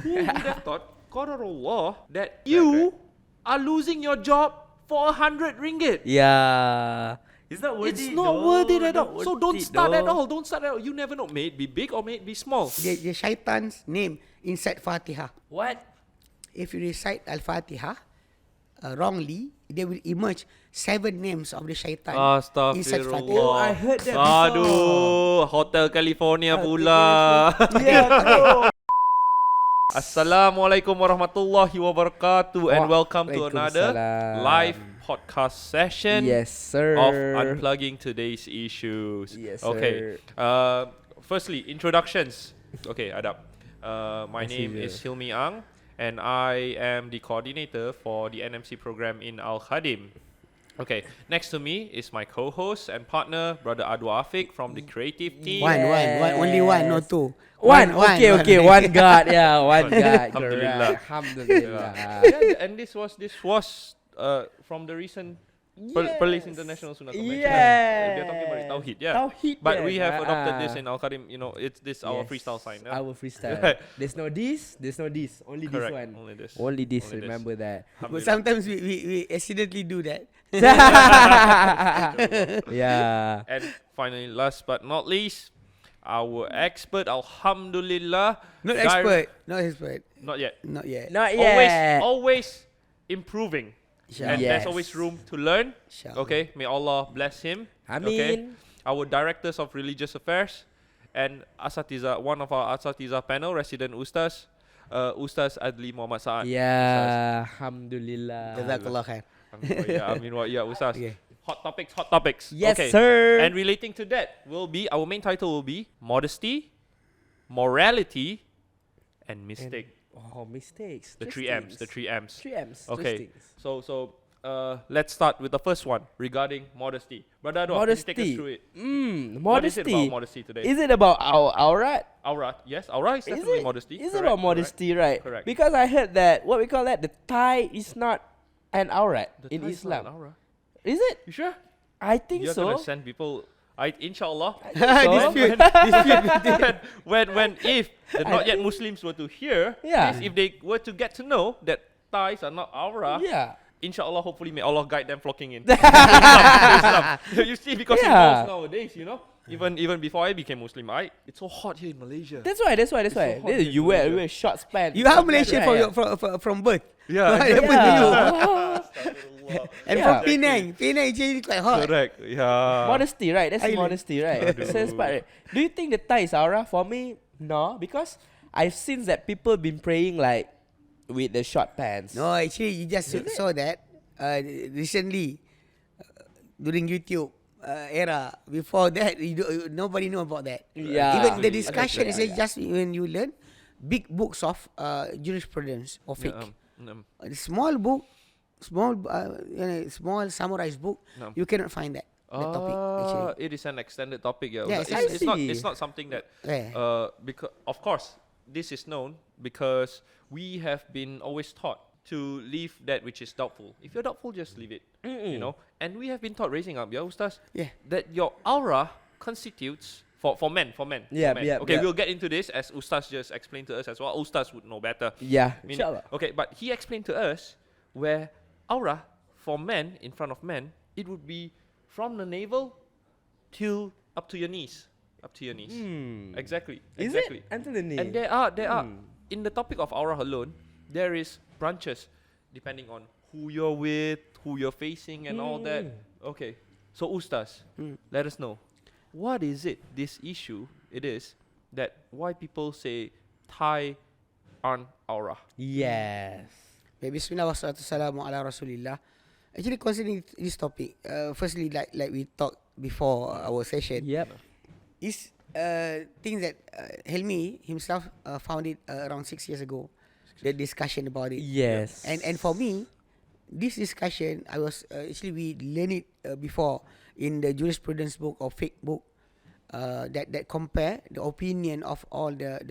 Who would have thought, Qadarullah, that you are losing your job for 100 ringgit? Yeah. It's not worth It's it. not worth it at all. Not So worth don't it, start at though. all. Don't start at all. You never know. May it be big or may it be small. The shaitan's name inside Fatiha. What? If you recite Al-Fatiha wrongly, there will emerge 7 names of the shaitan inside Astaghfirullah. Fatiha. Oh, I heard that before. Aduh, Hotel California pula. Yeah, bro. Assalamualaikum warahmatullahi wabarakatuh and welcome to another Waalaikumsalam. live podcast session Yes, sir. of Unplugging Today's Issues. Yes, Okay. sir. Firstly, introductions. Okay, Adab. My As name usual. is Hilmi Ang and I am the coordinator for the NMC program in Khaadem. Okay, next to me is my co-host and partner, Brother Adwa Afiq from the creative team. One, only one, no two. One. Okay. One God. Yeah, one God. Alhamdulillah. Correct. Alhamdulillah. Yeah, and this was from the recent Police International Sunnah Convention. They're talking about it, Tawheed, yeah. Tawheed, But yeah. we have adopted this in Al-Qadim, it's this our freestyle sign. Yeah? Our freestyle. There's no this. Only Correct, this one. only this. Only this. Only this. Remember that. But sometimes we accidentally do that. Yeah. And finally, last but not least, our expert, Alhamdulillah. Not Not yet. Not yet. Not yet. Always improving. And Yes. there's always room to learn. Inshallah. Okay, may Allah bless him. Amin. Okay, our directors of religious affairs and Asatiza, one of our Asatiza panel, resident Ustaz, Ustaz Adli Muhammad Saad. Yeah. Alhamdulillah. Jazakallah khair. Yeah, Amin wa ya Ustaz. Okay. Hot topics. Yes, okay. sir. And relating to that will be, our main title will be modesty, morality, and mistake. Oh, mistakes. The three M's. 3 M's. Okay. So let's start with the first one regarding modesty. Brother Adwa, can you take us Modesty. through it? Modesty. What is it about modesty today? Is it about our aurat? Aura, yes, aura is definitely modesty. Is it Correct, about modesty, right? Correct. Because I heard that what we call that the tie is not an aurat The in tie is not Islam. an aura. Is it? You sure? I think You're so. gonna send people. Inshallah. Dispute. when if the not yet Muslims were to hear, Yeah. this, if they were to get to know that ties are not aura, Yeah. inshallah, hopefully may Allah guide them flocking in. Islam. You see, because in Yeah. malls nowadays, even before I became Muslim, it's so hot here in Malaysia. That's why. so hot You here in wear short pants. You are something Malaysian like from birth. Yeah, What happened to you? Yeah. And Yeah. from Penang. Penang actually quite hot. correct. Yeah. Modesty, right? That's Island. modesty, right? Sense part, right? Do you think the tie is aura? For me, no, because I've seen that people been praying like with the short pants. No, actually, you just saw that recently during YouTube era. Before that, nobody know about that. Yeah. Even the Actually, discussion is yeah. just when you learn big books of jurisprudence or fiqh. A small book, small summarized book, No. you cannot find that topic actually. It is an extended topic. Yeah, Yeah, But I it's see. not something that. Yeah. Because of course this is known because we have been always taught to leave that which is doubtful. If you're doubtful, just leave it. You know, and we have been taught raising up, yeah, Ustaz, Yeah. that your aura constitutes for men. Yeah, for men. yeah, Okay, yeah. we'll get into this as Ustaz just explained to us as well. Ustaz would know better. Yeah, Meaning- inshallah. Okay, but he explained to us where aura for men, in front of men, it would be from the navel till up to your knees. Up to your knees. Exactly. Is exactly. it until the knee? And there are in the topic of aura alone, there is branches depending on who you're with, who you're facing, and all that. Okay, so Ustaz, let us know, what is it, this issue it is, that why people say Thai aren't aura? Yes. Bismillah wassalatu wassalamu ala rasulillah. Actually, considering this topic, firstly, like we talked before our session, Yep. is things that Helmi himself found it around 6 years ago. The discussion about it. Yes. And for me, this discussion, I was actually we learned it before in the jurisprudence book or fiqh book that compare the opinion of all the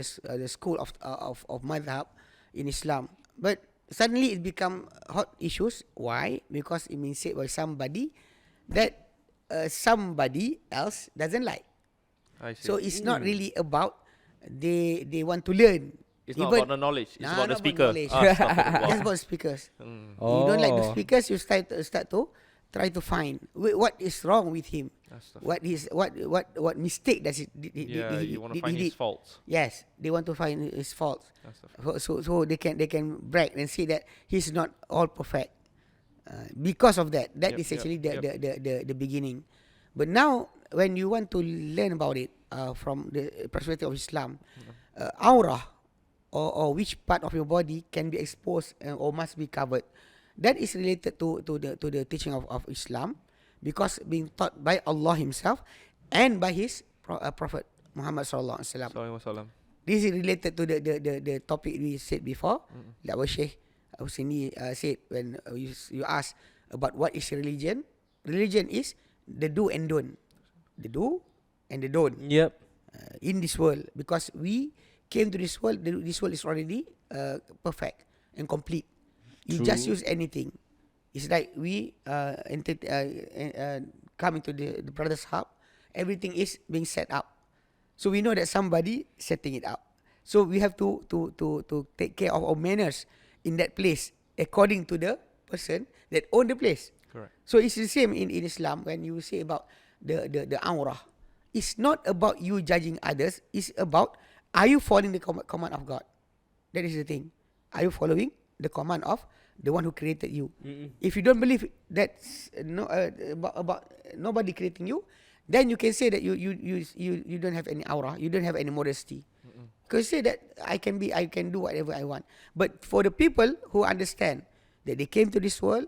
school of madhab in Islam. But suddenly it become hot issues. Why? Because it means said by somebody that somebody else doesn't like. I see. So it's not really about they want to learn. It's not Even- about the knowledge. It's Nah, about the not about speaker. knowledge. Astaghfirullah. Just about speakers. Mm. You don't like the Oh. speakers, you start to try to find what is wrong with him. Astaghfirullah. What mistake does it did Yeah, you want to did find he his faults. Yes, they want to find his faults. Astaghfirullah. So they can brag and say that he's not all perfect. Because of that, that Yep, is yep, actually yep. the beginning. But now, when you want to learn about it from the perspective of Islam, aurah or which part of your body can be exposed or must be covered, that is related to the teaching of Islam, because being taught by Allah Himself and by His Prophet Muhammad sallallahu alaihi wasallam. Sallallahu alaihi wasallam. This is related to the topic we said before. Like what Sheikh Husseini said when you ask about what is religion. Religion is the do and don't. The do and the don't Yep. in this world. Because we came to this world, this world is already perfect and complete. You just True. use anything. It's like we come into the brother's hub. Everything is being set up. So we know that somebody setting it up. So we have to take care of our manners in that place according to the person that own the place. Correct. So it's the same in Islam when you say about the aurah. It's not about you judging others. It's about, are you following the command of God? That is the thing. Are you following the command of the one who created you? If you don't believe that's about nobody creating you, then you can say that you don't have any aura, you don't have any modesty. Because you say that I can do whatever I want. But for the people who understand that they came to this world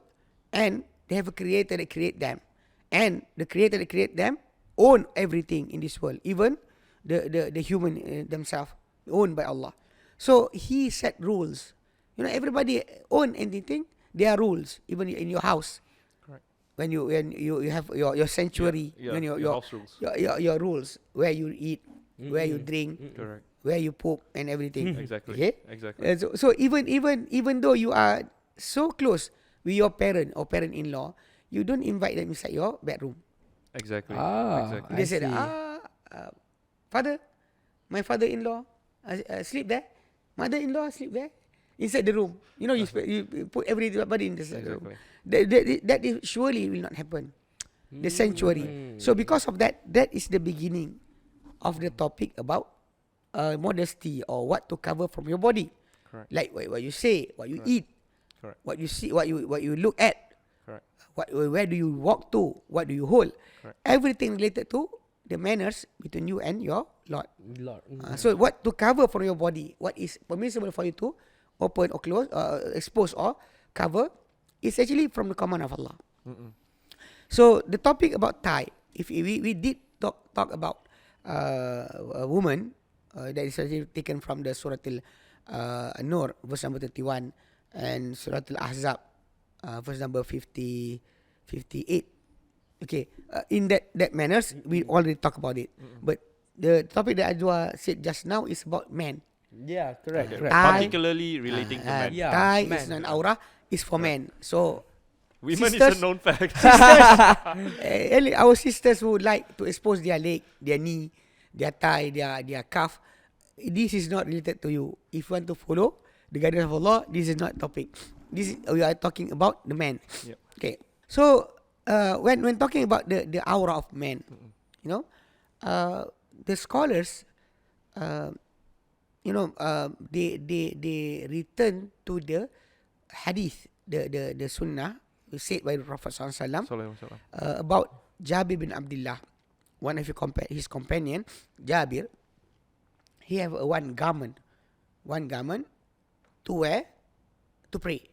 and they have a creator that create them, and the creator that create them own everything in this world, even the human themselves owned by Allah. So He set rules. You know, everybody own anything. There are rules, even in your house. Correct. When you have your sanctuary, Yeah, when your house rules. your rules, where you eat, where you drink, Correct. where you poop and everything. Exactly. Okay? Exactly. So even though you are so close with your parent or parent-in-law, you don't invite them inside your bedroom. Exactly. Ah. Exactly. They I said, see. father, my father-in-law sleep there. Mother-in-law sleep there. Inside the room. You know, you put everybody in the room. Exactly. That is surely will not happen. The sanctuary. So because of that, that is the beginning of the topic about modesty or what to cover from your body. Correct. Like what you say, what you eat, Correct. what you see, what you look at, Correct. where do you walk to, what do you hold. Correct. Everything related to the manners between you and your Lord. Lord. So what to cover from your body, what is permissible for you to open or close, expose or cover, is actually from the command of Allah. So the topic about tie, if we did talk about a woman, that is actually taken from the Surah Al-Nur, verse number 31, and Surah Al-Ahzab, verse number 58. Okay, in that manners, we already talk about it. But the topic that Adwa said just now is about men. Yeah, correct. Okay. Correct. Tie- Particularly relating to men. Yeah, Tie man. is non-aura, is for men. So Women Sisters- is a known fact. our sisters who like to expose their leg, their knee, their thigh, their calf, this is not related to you. If you want to follow the guidance of Allah, this is not topic. We are talking about the man. Yep. Okay. So when talking about the aura of men, you know, the scholars, they return to the hadith, the sunnah said by the Prophet sallallahu alaihi wasallam about Jabir bin Abdullah, one of his companion, Jabir. He have one garment to wear to pray,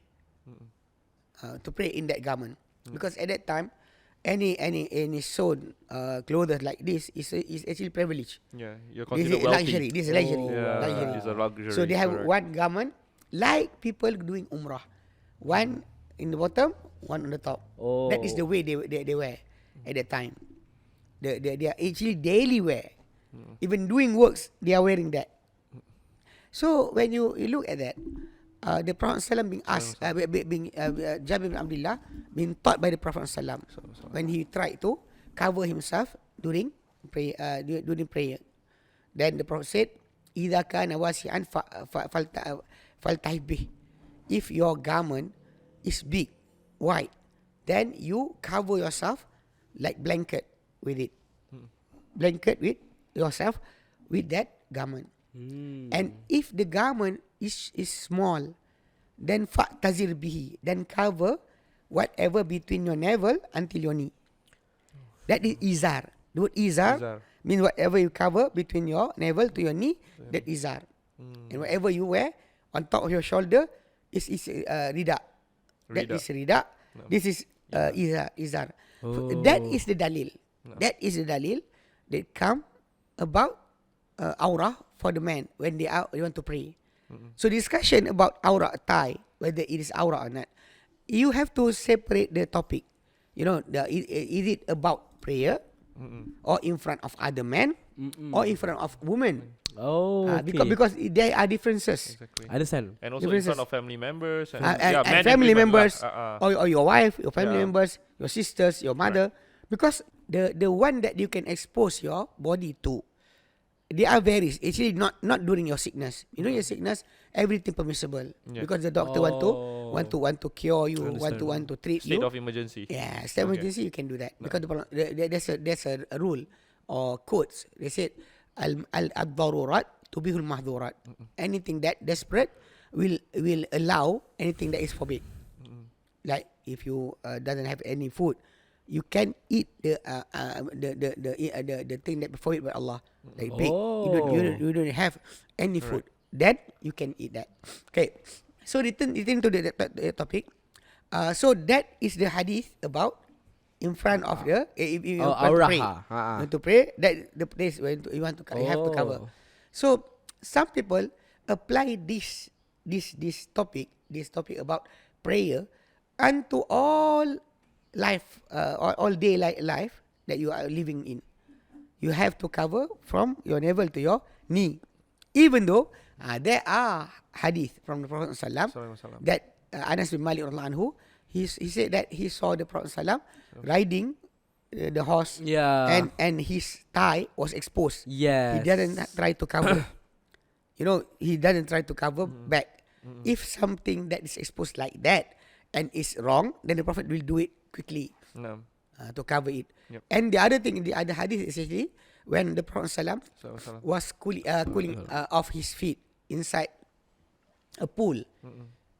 to pray in that garment, because at that time, any sewn clothes like this is actually privilege. Yeah, you're This considered is wealthy. luxury. This is luxury. Yeah, luxury. it's a luxury. So they have correct. one garment like people doing umrah, one in the bottom, one on the top. Oh. That is the way they wear at that time. They are actually daily wear. Even doing works, they are wearing that. So when you look at that, the Prophet ﷺ being asked, Jabir bin Abdullah being taught by the Prophet ﷺ when he tried to cover himself during prayer. Then the Prophet said, idza kana wasi'an faltahib bih. If your garment is big, wide, then you cover yourself like blanket with it. Blanket with yourself with that garment. And if the garment is small, then fa'tazir bihi, then cover whatever between your navel until your knee. That is izar. The word izar means whatever you cover between your navel to your knee, that izar. And whatever you wear on top of your shoulder is rida. That is rida. No. This is izar. Oh. That is the dalil. No. That is the dalil that come about aurah for the man when they want to pray. So discussion about aurah tie, whether it is aurah or not, you have to separate the topic. You know, is it about prayer or in front of other men or in front of women? Oh, okay. Because there are differences. Exactly. Understand. And also in Differences. front of family members and, And men family women lah. members or your wife, your family Yeah. members, your sisters, your mother. Because the one that you can expose your body to, they are varies. Actually, not during your sickness. You know, your sickness, everything permissible. Yeah. Because the doctor want to cure you, want to treat State you. of emergency. Yeah, state of emergency, you can do that. Because there's a rule or codes. They said al-darurat tubihul mahdhurat. Anything that desperate will allow anything that is forbid. Like if you doesn't have any food, you can eat the thing that forbid by Allah. Like big. You don't have any food. Then you can eat that. Okay. So return to the topic. So that is the hadith about in front of the if you want to pray. You want to pray, that the place where you want to you have to cover. So some people apply this topic about prayer unto all life, all day life that you are living in. You have to cover from your navel to your knee, even though there are hadith from the Prophet ﷺ that Anas bin Malik radhiyallahu anhu, he said that he saw the Prophet ﷺ riding the horse, and his thigh was exposed. Yes. He didn't try to cover. He doesn't try to cover back. If something that is exposed like that and is wrong, then the Prophet will do it quickly to cover it. Yep. And the other thing, the other hadith is actually when the Prophet ﷺ was cooling off his feet inside a pool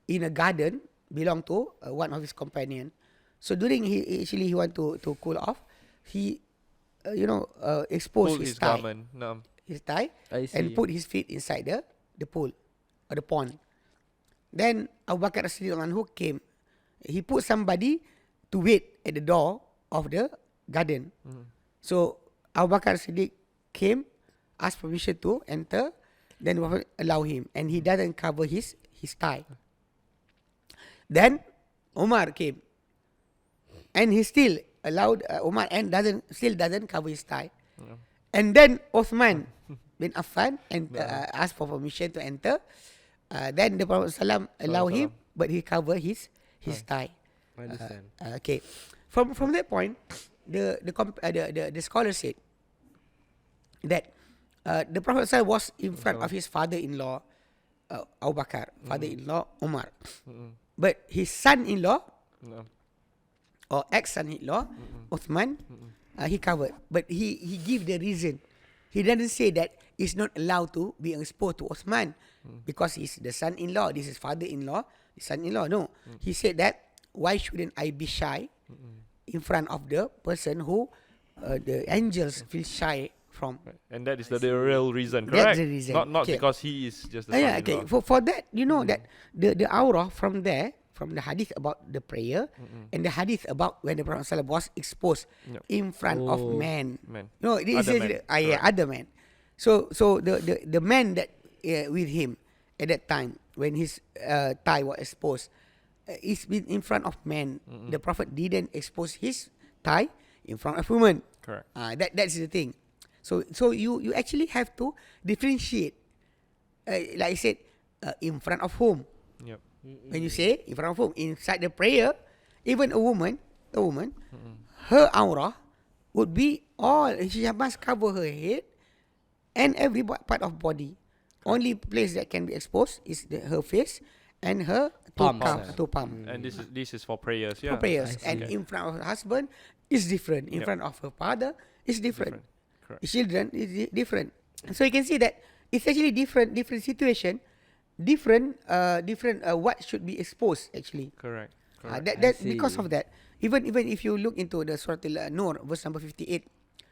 in a garden belonged to one of his companion. So during he want to cool off, he exposed his thigh. garment. His thigh I see. and put his feet inside the pool or the pond. Then Abu Bakar radhiyallahu anhu came. He put somebody to wait at the door of the garden. So Abu Bakar Siddiq came, asked permission to enter, then the Prophet allow him, and he doesn't cover his thigh. Then Umar came, and he still allowed Umar and still doesn't cover his thigh. And then Uthman bin Affan and asked for permission to enter. Then the Prophet ﷺ allow him, but he cover his thigh. I understand. Okay, from that point, the scholar said that the Prophet ﷺ was in front of his father-in-law, Abu Bakar, father-in-law Umar, but his son-in-law or ex-son-in-law Uthman, he covered, but he give the reason. He doesn't say that it's not allowed to be exposed to Uthman because he's the son-in-law. This is father-in-law, the son-in-law. No, he said that why shouldn't I be shy in front of the person who the angels feel shy from? And that is the real reason, correct? That's the reason. Not Okay. because he is just the Yeah, son-in-law. okay. For that, you know that the aura from there, from the hadith about the prayer and the hadith about when the Prophet ﷺ was exposed in front of men. You know, this Other is men. other men. So the man that with him at that time when his thigh was exposed, it's been in front of men. The Prophet didn't expose his thigh in front of women. Correct. That's the thing. So you actually have to differentiate. Like I said, in front of whom? Yep. When you say in front of whom? Inside the prayer, even a woman, her aura would be all. She must cover her head and every part of body. Only place that can be exposed is her face and her Palms, two palm. And this is for prayers. Yeah. For prayers. I And see. in front of her husband is different. In Yep. front of her father is different. Correct. Children is different. So you can see that it's actually different situation, different what should be exposed actually. Correct. That I because see. of that, even if you look into the Surah Al-Nur verse number 58,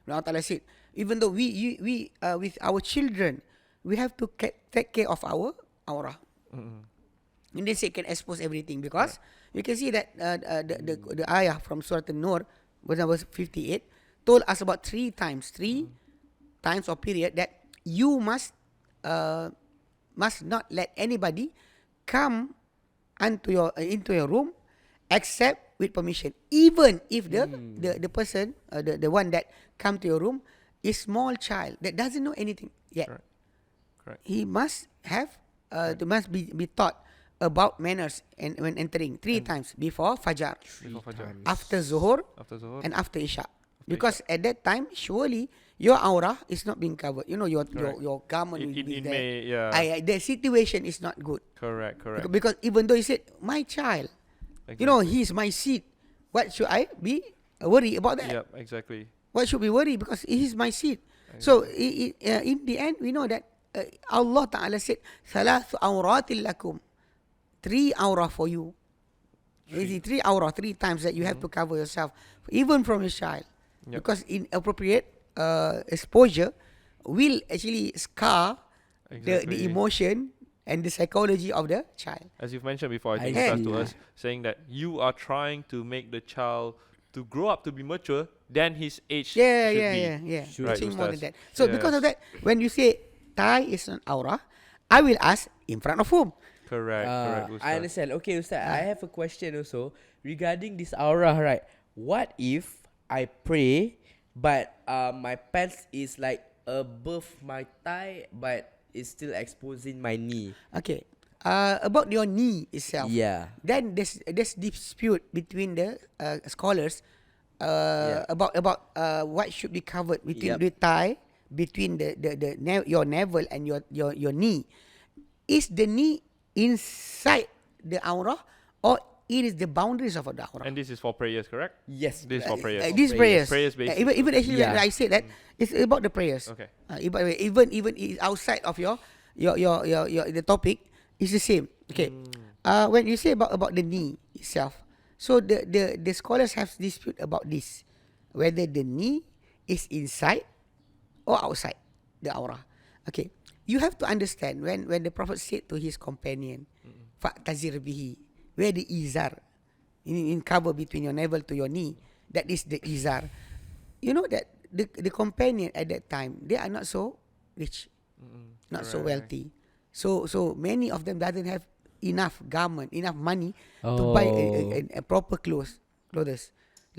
Allah Ta'ala said, even though we with our children, we have to take care of our aura. And they say can expose everything because you can see that the ayah from Surah An-Nur verse number 58 told us about three times or period that you must not let anybody come into your room except with permission, even if the person the one that come to your room is small child that doesn't know anything yet. Correct. He must have must be taught about manners and when entering three times before Fajr, Before Fajr. after Zuhur, After Zuhur. and after Isha. Because at that time, surely your aura is not being covered. You know, your garment will be It there. may, yeah. The situation is not good. Correct. Because even though he said, my child, you know, he's my seed. What should I be worried about that? Yep, exactly. What should be worried? Because he's my seed. So in the end, we know that Allah Ta'ala said, Thalathu awratil lakum. 3 aura for you. Three aura, 3 times that you have to cover yourself, even from your child. Yep. Because inappropriate exposure will actually scar the Exactly. emotion and the psychology of the child. As you've mentioned before, I think I it starts see. to us saying that you are trying to make the child to grow up to be mature than his age should be. Yeah. Sure. Right, Teaching more than Ustaz. that. So because of Yes. that, when you say tie is an aura, I will ask in front of whom? Correct. Ustaz. I understand. Okay, Ustaz, I have a question also regarding this aura, right? What if I pray, but my pants is like above my thigh, but it's still exposing my knee? Okay. About your knee itself. Yeah. Then there's dispute between the scholars Yeah. about what should be covered between Yep. the thigh, between your navel and your knee. Is the knee inside the aura or it is the boundaries of the aura? And this is for prayers, correct? Yes. This is for prayers. These prayers. Prayers basis. Even actually Yeah. when I say that it's about the prayers. Okay. Even it's outside of your the topic is the same. Okay. When you say about the knee itself, so the scholars have dispute about this, whether the knee is inside or outside the aura. Okay. You have to understand when the Prophet said to his companion, "Fa'tazir bihi," where the izar in cover between your navel to your knee, that is the izar. You know that the companion at that time, they are not so rich, not so Correct. wealthy. So many of them doesn't have enough garment, enough money to buy a proper clothes. Like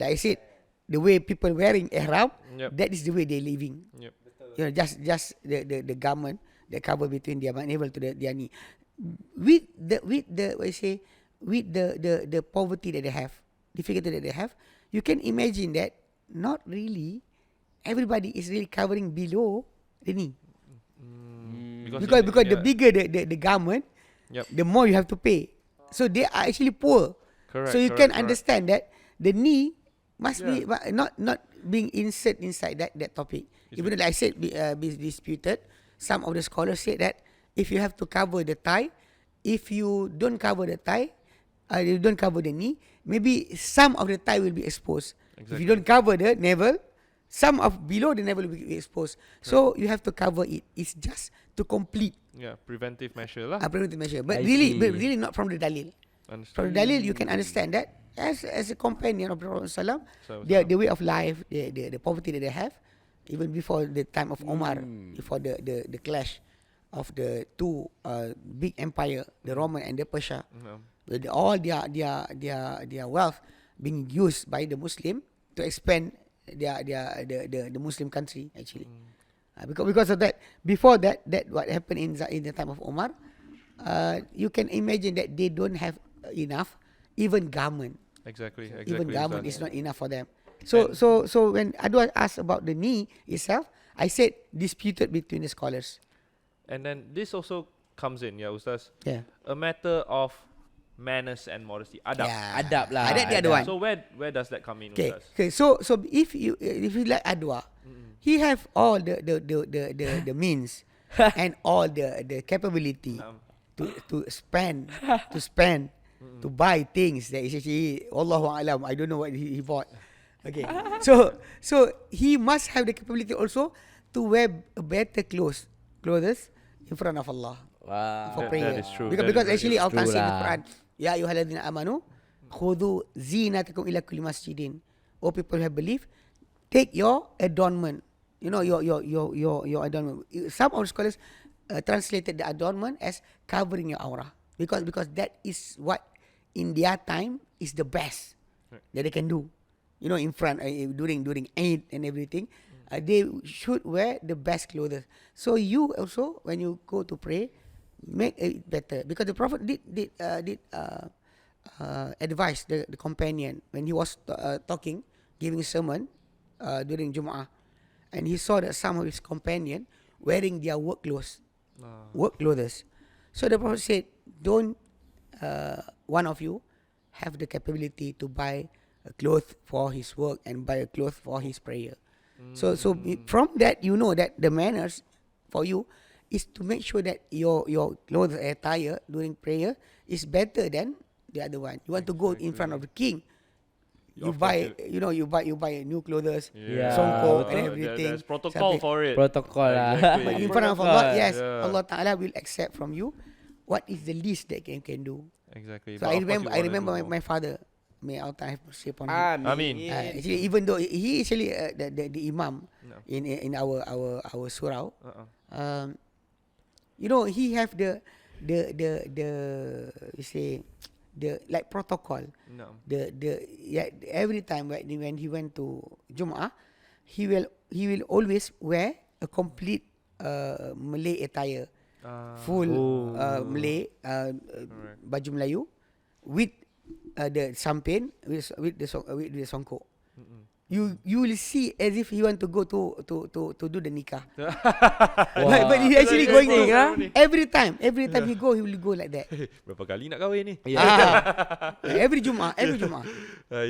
I said, the way people wearing ihram, Yep. that is the way they're living. Yep. You know, just the garment that cover between their navel to their knee. With the poverty that they have, difficulty that they have, you can imagine that not really everybody is really covering below the knee. Because the bigger the garment, Yep. the more you have to pay. So they are actually poor. Correct. So you can understand that the knee must be not being insert inside that topic. Even though, like I said, be disputed. Some of the scholars said that if you have to cover the thigh, if you don't cover the thigh, you don't cover the knee, maybe some of the thigh will be exposed. If you don't cover the navel, some of below the navel will be exposed. So you have to cover it. It's just to complete Yeah, preventive measure lah. a preventive measure. But I really not from the dalil. Understand. From the dalil, you can understand that as a companion of the Prophet Sallam, So- the way of life, the poverty that they have, even before the time of Omar, before the clash of the two big empire, the Roman and the Persia, No. with all their wealth being used by the Muslim to expand the Muslim country actually. Because of that, before that what happened in the time of Omar, you can imagine that they don't have enough even garment. Exactly. Even garment Ustaz. is not enough for them. So when Adwa asked about the knee itself, I said disputed between the scholars. And then this also comes in, yeah, Ustaz. Yeah. A matter of manners and modesty. Adab. Yeah. Adab lah. Adab the other one. So where does that come in, Okay. Ustaz? Okay. So if you like Adwa, he have all the means and all the capability to spend to buy things that is actually Allahu Alam. I don't know what he bought. Okay. So he must have the capability also to wear a better clothes in front of Allah Wow. for That prayer. is true. Because That is actually true. Allah says in the True lah. Quran, Ya ayyuhalladzina amanu khudhu zinatakum ila kulli masjidin. O people who have believed, take your adornment. You know, your adornment. Some of the scholars translated the adornment as covering your aura, because that is what in their time is the best that they can do. You know, in front during Eid and everything, they should wear the best clothes. So you also, when you go to pray, make it better, because the Prophet did advise the companion when he was talking, giving a sermon during Jum'ah, and he saw that some of his companion wearing their work clothes. So the Prophet said, don't one of you have the capability to buy a cloth for his work and buy a cloth for his prayer. So from that, you know that the manners for you is to make sure that your clothes attire during prayer is better than the other one. You want to go in front of the king, you buy new clothes, songkok and everything. There's protocol something. for it. Protocol lah. Exactly. But in front of Allah, yes, Yeah. Allah Ta'ala will accept from you what is the least that can do. Exactly. So But I of course remember you wanna do my more. my father, may Allah Ta'ala have mercy upon him. Amin. Actually, even though he actually the imam No. in our surau, Uh-uh. you know, he have the you say the like protocol. No. Every time when he went to Jum'ah, he will always wear a complete Malay attire, full Malay baju Melayu with the sampin with the songkok. You will see as if he want to go to do the nikah. But he actually going every time he go, he will go like that. Berapa kali nak kahwin ni? Every Jum'ah I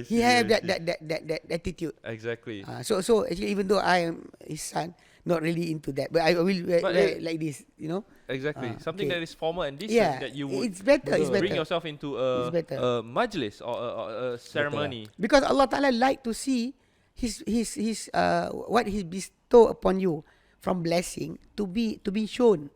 he see, have I that see. attitude. Exactly. So actually, even though I am his son, not really into that, but I will wear like this, you know. Exactly. Something okay. that is formal and decent, Yeah, that you would it's better. It's bring better yourself into It's better. a majlis or a ceremony. because Allah Ta'ala like to see his what he bestow upon you from blessing to be shown.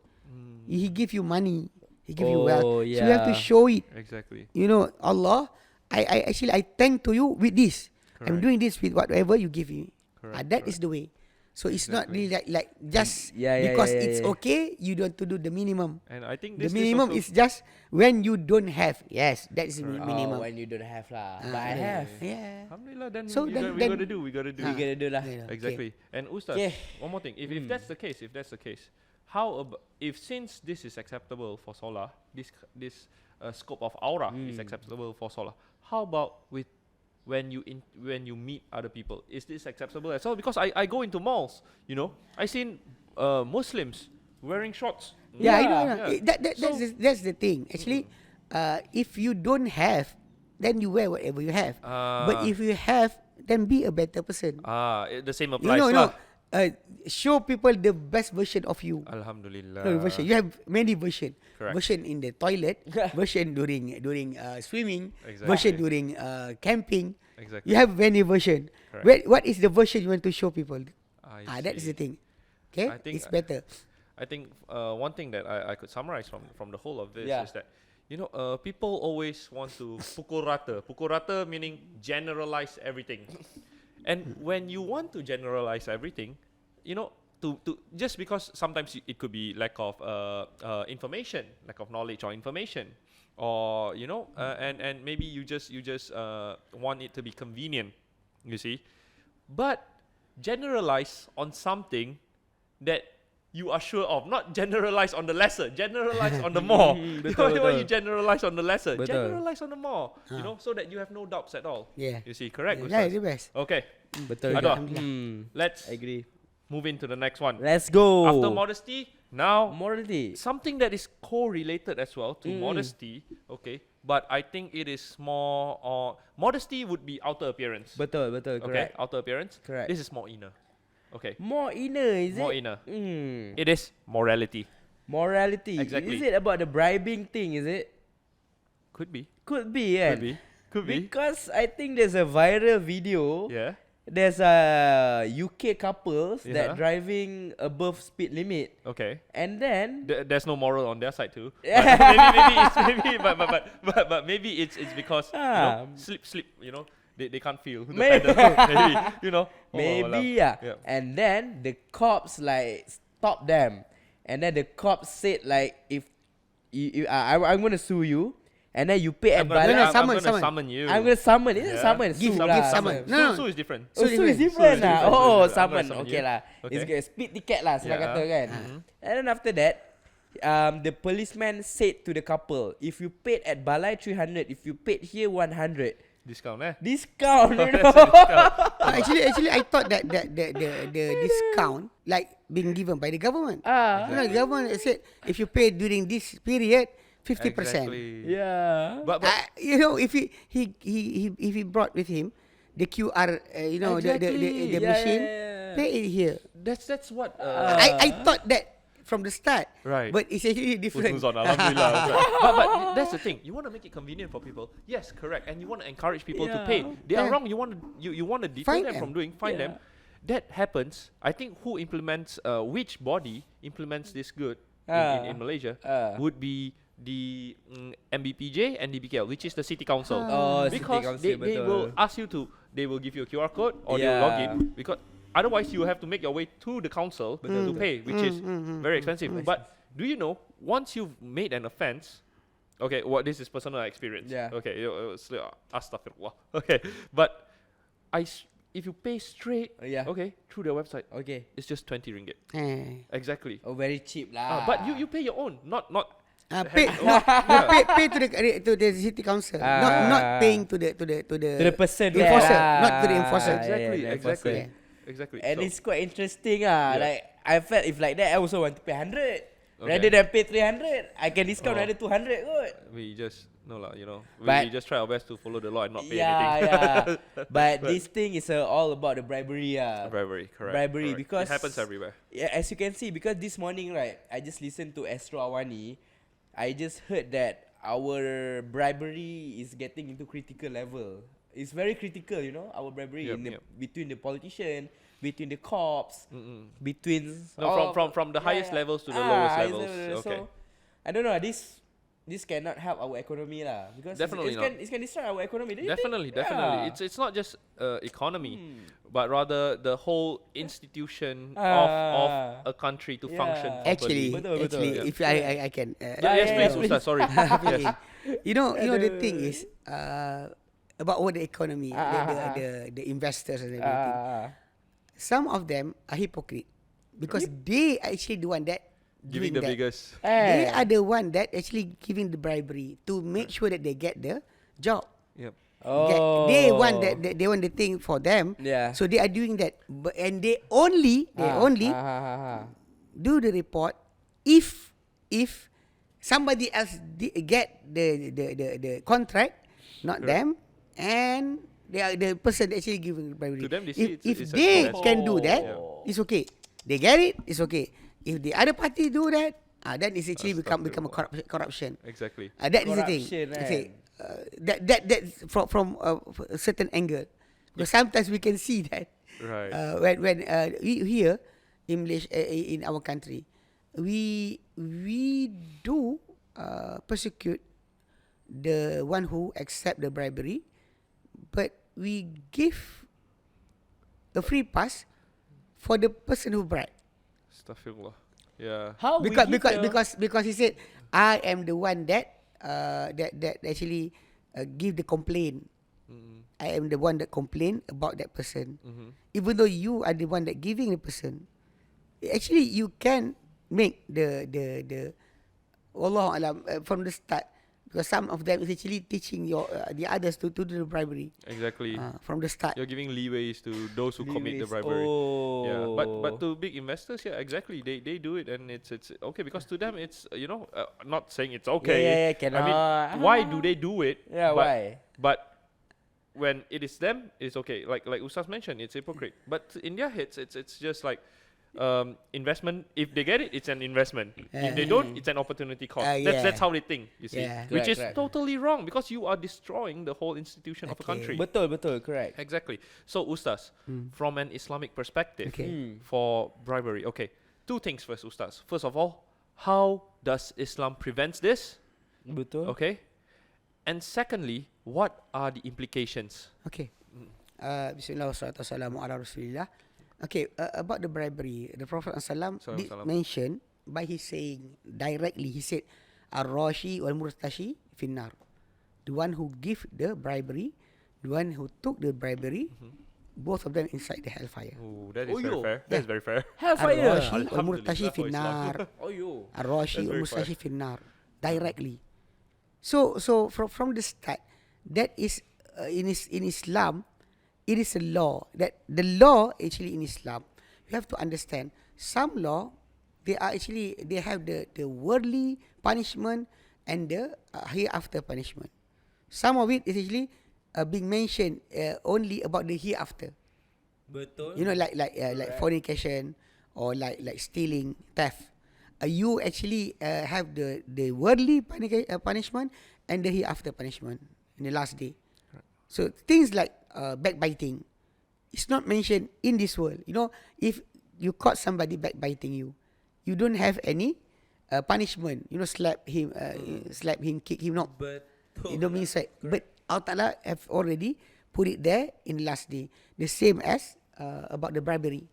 He give you money, he give you wealth, so you have to show it. Exactly. You know, Allah, I actually I thank to you with this. I'm Correct. doing this with whatever you give me. Correct, That is the way. So it's not Exactly. really like just Yeah, because it's okay, you don't to do the minimum. And I think The this minimum also, is just when you don't have. Yes, that is the Correct. minimum. When you don't have lah. But Ah, I have. Yeah. Alhamdulillah, then, So we then- gotta do. We gotta do lah. Yeah. Exactly. And Ustaz, Okay. one more thing. If that's the case, how if since this is acceptable for solar, this scope of aura is acceptable for solar, how about with when you meet other people? Is this acceptable as well? Because I go into malls, you know, I seen Muslims wearing shorts. Yeah, I know. So- That's the thing. Actually, if you don't have, then you wear whatever you have. But if you have, then be a better person. The same You applies know, lah. show people the best version of you. Alhamdulillah. No, version. You have many version. Correct. Version in the toilet, version during swimming, Exactly. version during camping. Exactly. You have many version. Correct. What is the version you want to show people? I That is see. the thing. Okay, I think it's better. I think one thing that I could summarize from the whole of this Yeah. is that, you know, people always want to pukul rata. Pukul rata meaning generalize everything. And when you want to generalize everything, you know, to just because sometimes it could be lack of information, lack of knowledge or information, or you know, and maybe you just want it to be convenient, you see, but generalize on something that you are sure of, not generalize on the lesser, generalize on the more. Why you generalize on the lesser? Betul. Generalize on the more, you know, so that you have no doubts at all. Yeah. You see, correct? Yeah, Ustaz? the best. Okay, Betul. Adwa. juga. let's Agree. move into the next one. Let's go. After modesty, Now, Morality. something that is correlated as well to modesty, okay, but I think it is more, modesty would be outer appearance. Betul, Okay, correct. outer appearance. Correct. This is more inner. Okay, More inner, is more it? inner. Mm. It is morality. Morality. Exactly. Is it about the bribing thing, is it? Could be. Could be, yeah. Could be. Could be. Because I think there's a viral video. Yeah. There's a UK couples Yeah. that driving above speed limit. Okay. And then There's no moral on their side too. Yeah. But maybe it's because slip. You know, they can't feel the Maybe. pedal. Maybe you know. maybe Yeah. And then the cops like stop them. And then the cops said like if I'm gonna sue you. And then you pay at I'm gonna balance. summon you. I'm gonna summon. Is it Yeah. summon? Give Sue lah. summon. Sue, No. sue is different. Oh, Sue sue is different. different Sue is lah. different. Oh, Sue is different. summon. I'm gonna Okay summon lah. you. It's Okay. a speed ticket lah. Senang Yeah. kata kan. And then after that, the policeman said to the couple, if you paid at Balai 300, if you paid here 100, Discount discount. You know? Actually, I thought that the discount like being given by the government. You know, the government said if you pay during this period, 50%. Exactly. Yeah. But You know, if he brought with him the QR, you know, Exactly. the Yeah, machine, yeah. pay it here. that's what. I thought that from the start, Right. but it's actually different. Husnuzon, Alhamdulillah. but that's the thing. You want to make it convenient for people. Yes, correct. And you want to encourage people to pay. They are Yeah. wrong. You want to deter Find them them. from doing. Find them. That happens. I think who implements which body implements this good in Malaysia would be the MBPJ and DBKL, which is the city council. Oh, city Because council, they betul. will ask you to. They will give you a QR code or they will log in because otherwise you have to make your way to the council to pay, which is very expensive. But do you know, once you've made an offense, okay, this is personal experience. Yeah. Okay, astaghfirullah. Okay, but if you pay straight, okay, through their website, Okay. it's just 20 ringgit. Exactly. Oh, very cheap lah. But you pay your own, not Pay to the city council, not paying to the person there enforcer, lah. not to the enforcer. exactly, the exactly, enforcer. exactly. And So- it's quite interesting Like I felt if like that I also want to pay 100 Okay. rather than pay 300. I can discount another 200 good. we just no lah, you know. But- We just try our best to follow the law and not pay Yeah, anything. yeah. But this thing is all about the bribery. Bribery, correct. Bribery, correct. because it happens everywhere. Yeah, as you can see, because this morning, right, I just listened to Astro Awani. I just heard that our bribery is getting into critical level. It's very critical, you know, our bribery between the politician, between the cops, between From the highest levels to the lowest levels. Okay. So, I don't know. This cannot help our economy lah, because Definitely not. it can destroy our economy. Do you Definitely. think? Yeah. It's not just economy, but rather the whole institution of a country to function properly. Actually, Betul. if I can. Yes, please, Ustaz. Sorry. Yes. You know the thing is about all the economy, the investors and everything. Some of them are hypocrite because they are actually the one that Giving doing the that. biggest. They are the one that actually giving the bribery to make sure that they get the job. Yep. They want that they want the thing for them. Yeah. So they are doing that, and they only do the report if somebody else get the contract, not them, and they are the person that actually giving the bribery. To them, they see if it's a they correct. can do that, Yeah. it's okay. They get it, it's okay. If the other party do that, then it's actually become a corruption. Exactly. That is the thing. Corruption, I say, that from a certain angle, because sometimes we can see that Right. when we here in Malaysia, in our country, we do persecute the one who accept the bribery, but we give a free pass for the person who bribe. Astaghfirullah. Yeah. How Because he said, I am the one that actually give the complaint. I am the one that complain about that person. Even though you are the one that giving the person, actually you can make the Allah Alam from the start because some of them is actually teaching the others to do the bribery Exactly. from the start. You're giving leeways to those who commit the Leeways. bribery. Yeah, Oh. but to big investors, yeah, exactly. They do it, and it's okay because to them it's not saying it's okay. cannot. I mean, why do they do it? Yeah, but, why? But when it is them, it's okay. Like Ustaz mentioned, it's hypocrite. But in their heads, it's just like investment. If they get it, it's an investment. If they don't, it's an opportunity cost. That's how they think. You see, Yeah. which Correct, is correct. totally wrong because you are destroying the whole institution of a country. Betul, correct. Exactly. So Ustaz, from an Islamic perspective, Okay. for bribery, okay, two things first, Ustaz. First of all, how does Islam prevents this? Betul. Okay, and secondly, what are the implications? Okay. Bismillah wassalatu wassalamu ala rasulillah. Okay, about the bribery, the Prophet ﷺ did Salam. mention by his saying directly, he said, Ar-Rashi wal-Murtashi finnar. The one who give the bribery, the one who took the bribery, both of them inside the hellfire. Oh, that is Oh, very yo. fair. That is very fair. Hellfire. Ar-Rashi wal-Murtashi Alhamdulillah for Islam. finnar. Oh yo. Ar-Rashi That's very wal-Murtashi finnar. Directly. So from the start, that is in Islam, it is a law that the law actually in Islam, you have to understand some law they have the worldly punishment and the hereafter punishment. Some of it is actually being mentioned only about the hereafter. Betul. You know, like fornication or like stealing, theft. You actually have the worldly punishment and the hereafter punishment in the last day. So things like backbiting, it's not mentioned in this world. You know, if you caught somebody backbiting you, you don't have any punishment. You know, slap him, kick him. No, Betul. you don't mean say. But Allah Ta'ala have already put it there in the last day. The same as about the bribery.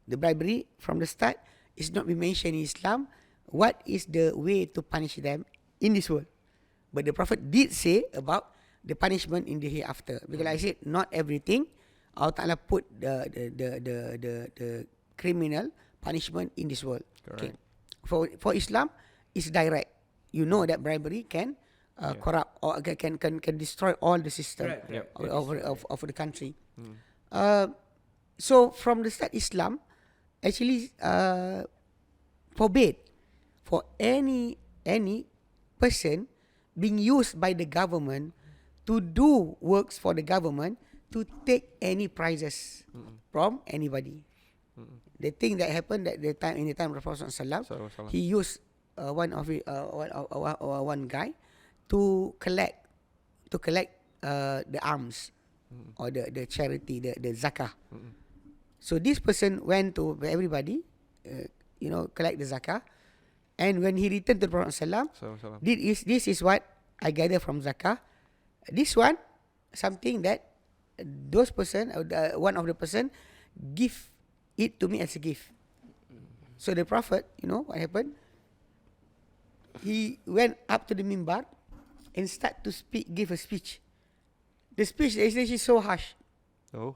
The bribery from the start is not been mentioned in Islam. What is the way to punish them in this world? But the Prophet did say about the punishment in the hereafter. Because like I said, not everything Allah Ta'ala put the criminal punishment in this world. Okay. For Islam, it's direct. You know that bribery can corrupt or can destroy all the system of the country. So from the start, Islam actually forbade for any person being used by the government to do works for the government to take any prizes from anybody. The thing that happened in the time of the Prophet ﷺ, he used one guy to collect the alms or the charity, the zakah. So this person went to everybody, collect the zakah, and when he returned to the Prophet ﷺ, this is what I gather from zakah. This one, something that those person, one of the person, give it to me as a gift. So the Prophet, what happened? He went up to the mimbar and start to give a speech. The speech is actually so harsh. Oh.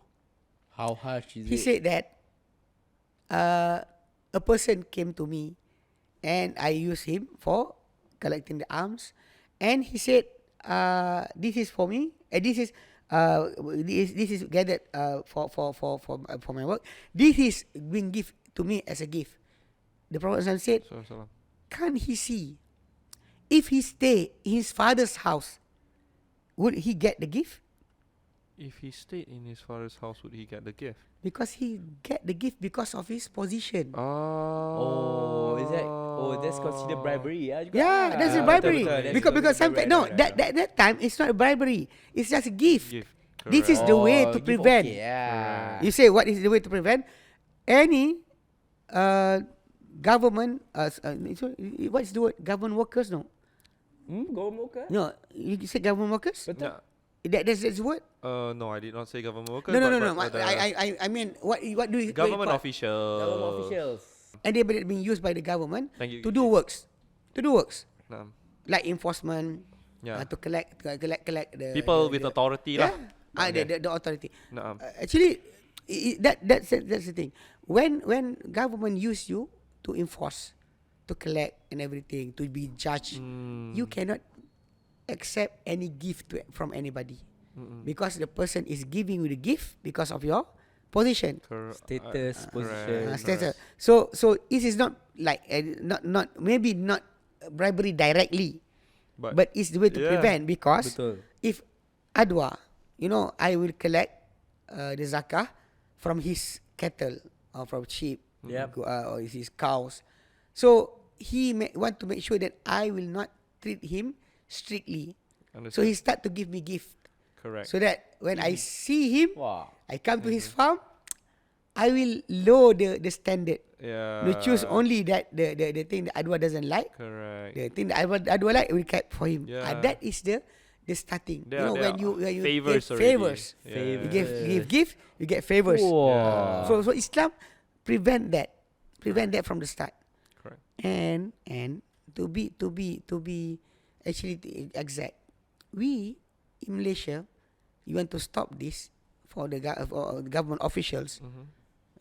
How harsh is He it? said that a person came to me and I used him for collecting the alms, and he said, this is for me, and this is gathered for my work. This is being given to me as a gift. The Prophet said, can't he see? If he stay in his father's house, would he get the gift? If he stayed in his father's house, would he get the gift? Because he get the gift because of his position. Oh, is that? Oh, that's considered bribery, yeah? Yeah, that's a bribery. Because sometimes that time it's not a bribery. It's just a gift. This is the way to prevent. Okay, yeah. You say what is the way to prevent? Any government. What is the word? Government workers? No. Government worker? No. You say government workers? Betul. That's the word. No, I did not say government workers. No. I mean, what do you? Government what- officials. Government officials. And they're being used by the government Thank you. to do works. Naam. Like enforcement. Yeah. To collect the People with authority lah. The authority. Naam. Actually, that's the thing. When government use you to enforce, to collect and everything, to be judged, you cannot accept any gift from anybody. Because the person is giving you the gift because of your position. Status, correct. position. Status. So this is not like not maybe not bribery directly, but it's the way to prevent, because Betul. if adwa, I will collect the zakah from his cattle or from sheep, Yep. or his cows. So he want to make sure that I will not treat him strictly. So he start to give me gift. Correct. So that when I see him, Wow. I come to his farm, I will lower the standard. Yeah. To choose only that the thing that adwa doesn't like. Correct. The thing that adwa like, we keep for him. Yeah. That is the starting. There are- When there you are favors give already. favors, Yeah. you give gift, you get favors. Wow. So Islam prevent that from the start. Correct. And to be actually exact, we in Malaysia, you want to stop this for the government officials,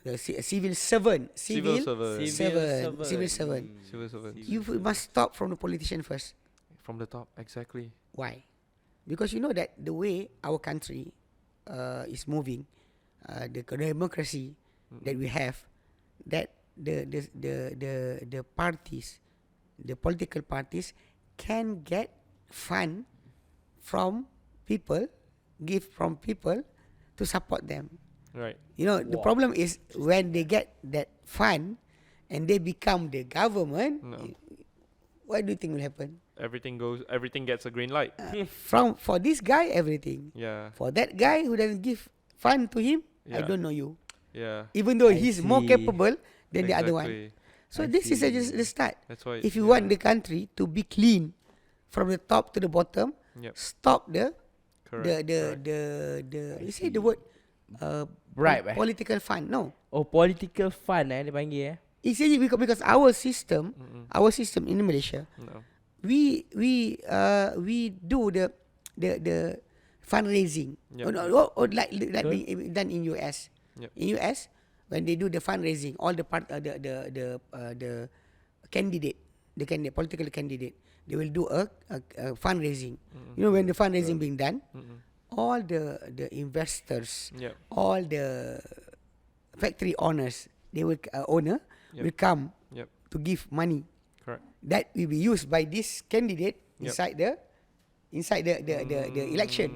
the civil servant, Civil servant. civil servant. Civil servants. You must stop from the politician first. From the top, exactly. Why? Because you know that the way our country is moving, the democracy that we have, that the parties, the political parties can get fund from people, give from people to support them. Right. The problem is when they get that fund and they become the government, No. what do you think will happen? Everything gets a green light. For this guy, everything. Yeah. For that guy who doesn't give fund to him, I Yeah. don't know you. Yeah. Even though I he's more see. capable than the other one. Exactly. So I this is see. just the start. That's why. If you want the country to be clean from the top to the bottom, Yep. stop the Correct. you say the word Bribe, political fund. No. Oh, political fund dia panggil It's actually because our system in Malaysia, No. we do the fundraising. Yep. Or like being done in US. Yep. In US, when they do the fundraising, all the the candidate, political candidate, they will do a fundraising. When the fundraising being done, all the investors, Yep. all the factory owners, they will Yep. will come Yep. to give money Correct. that will be used by this candidate Yep. inside the election.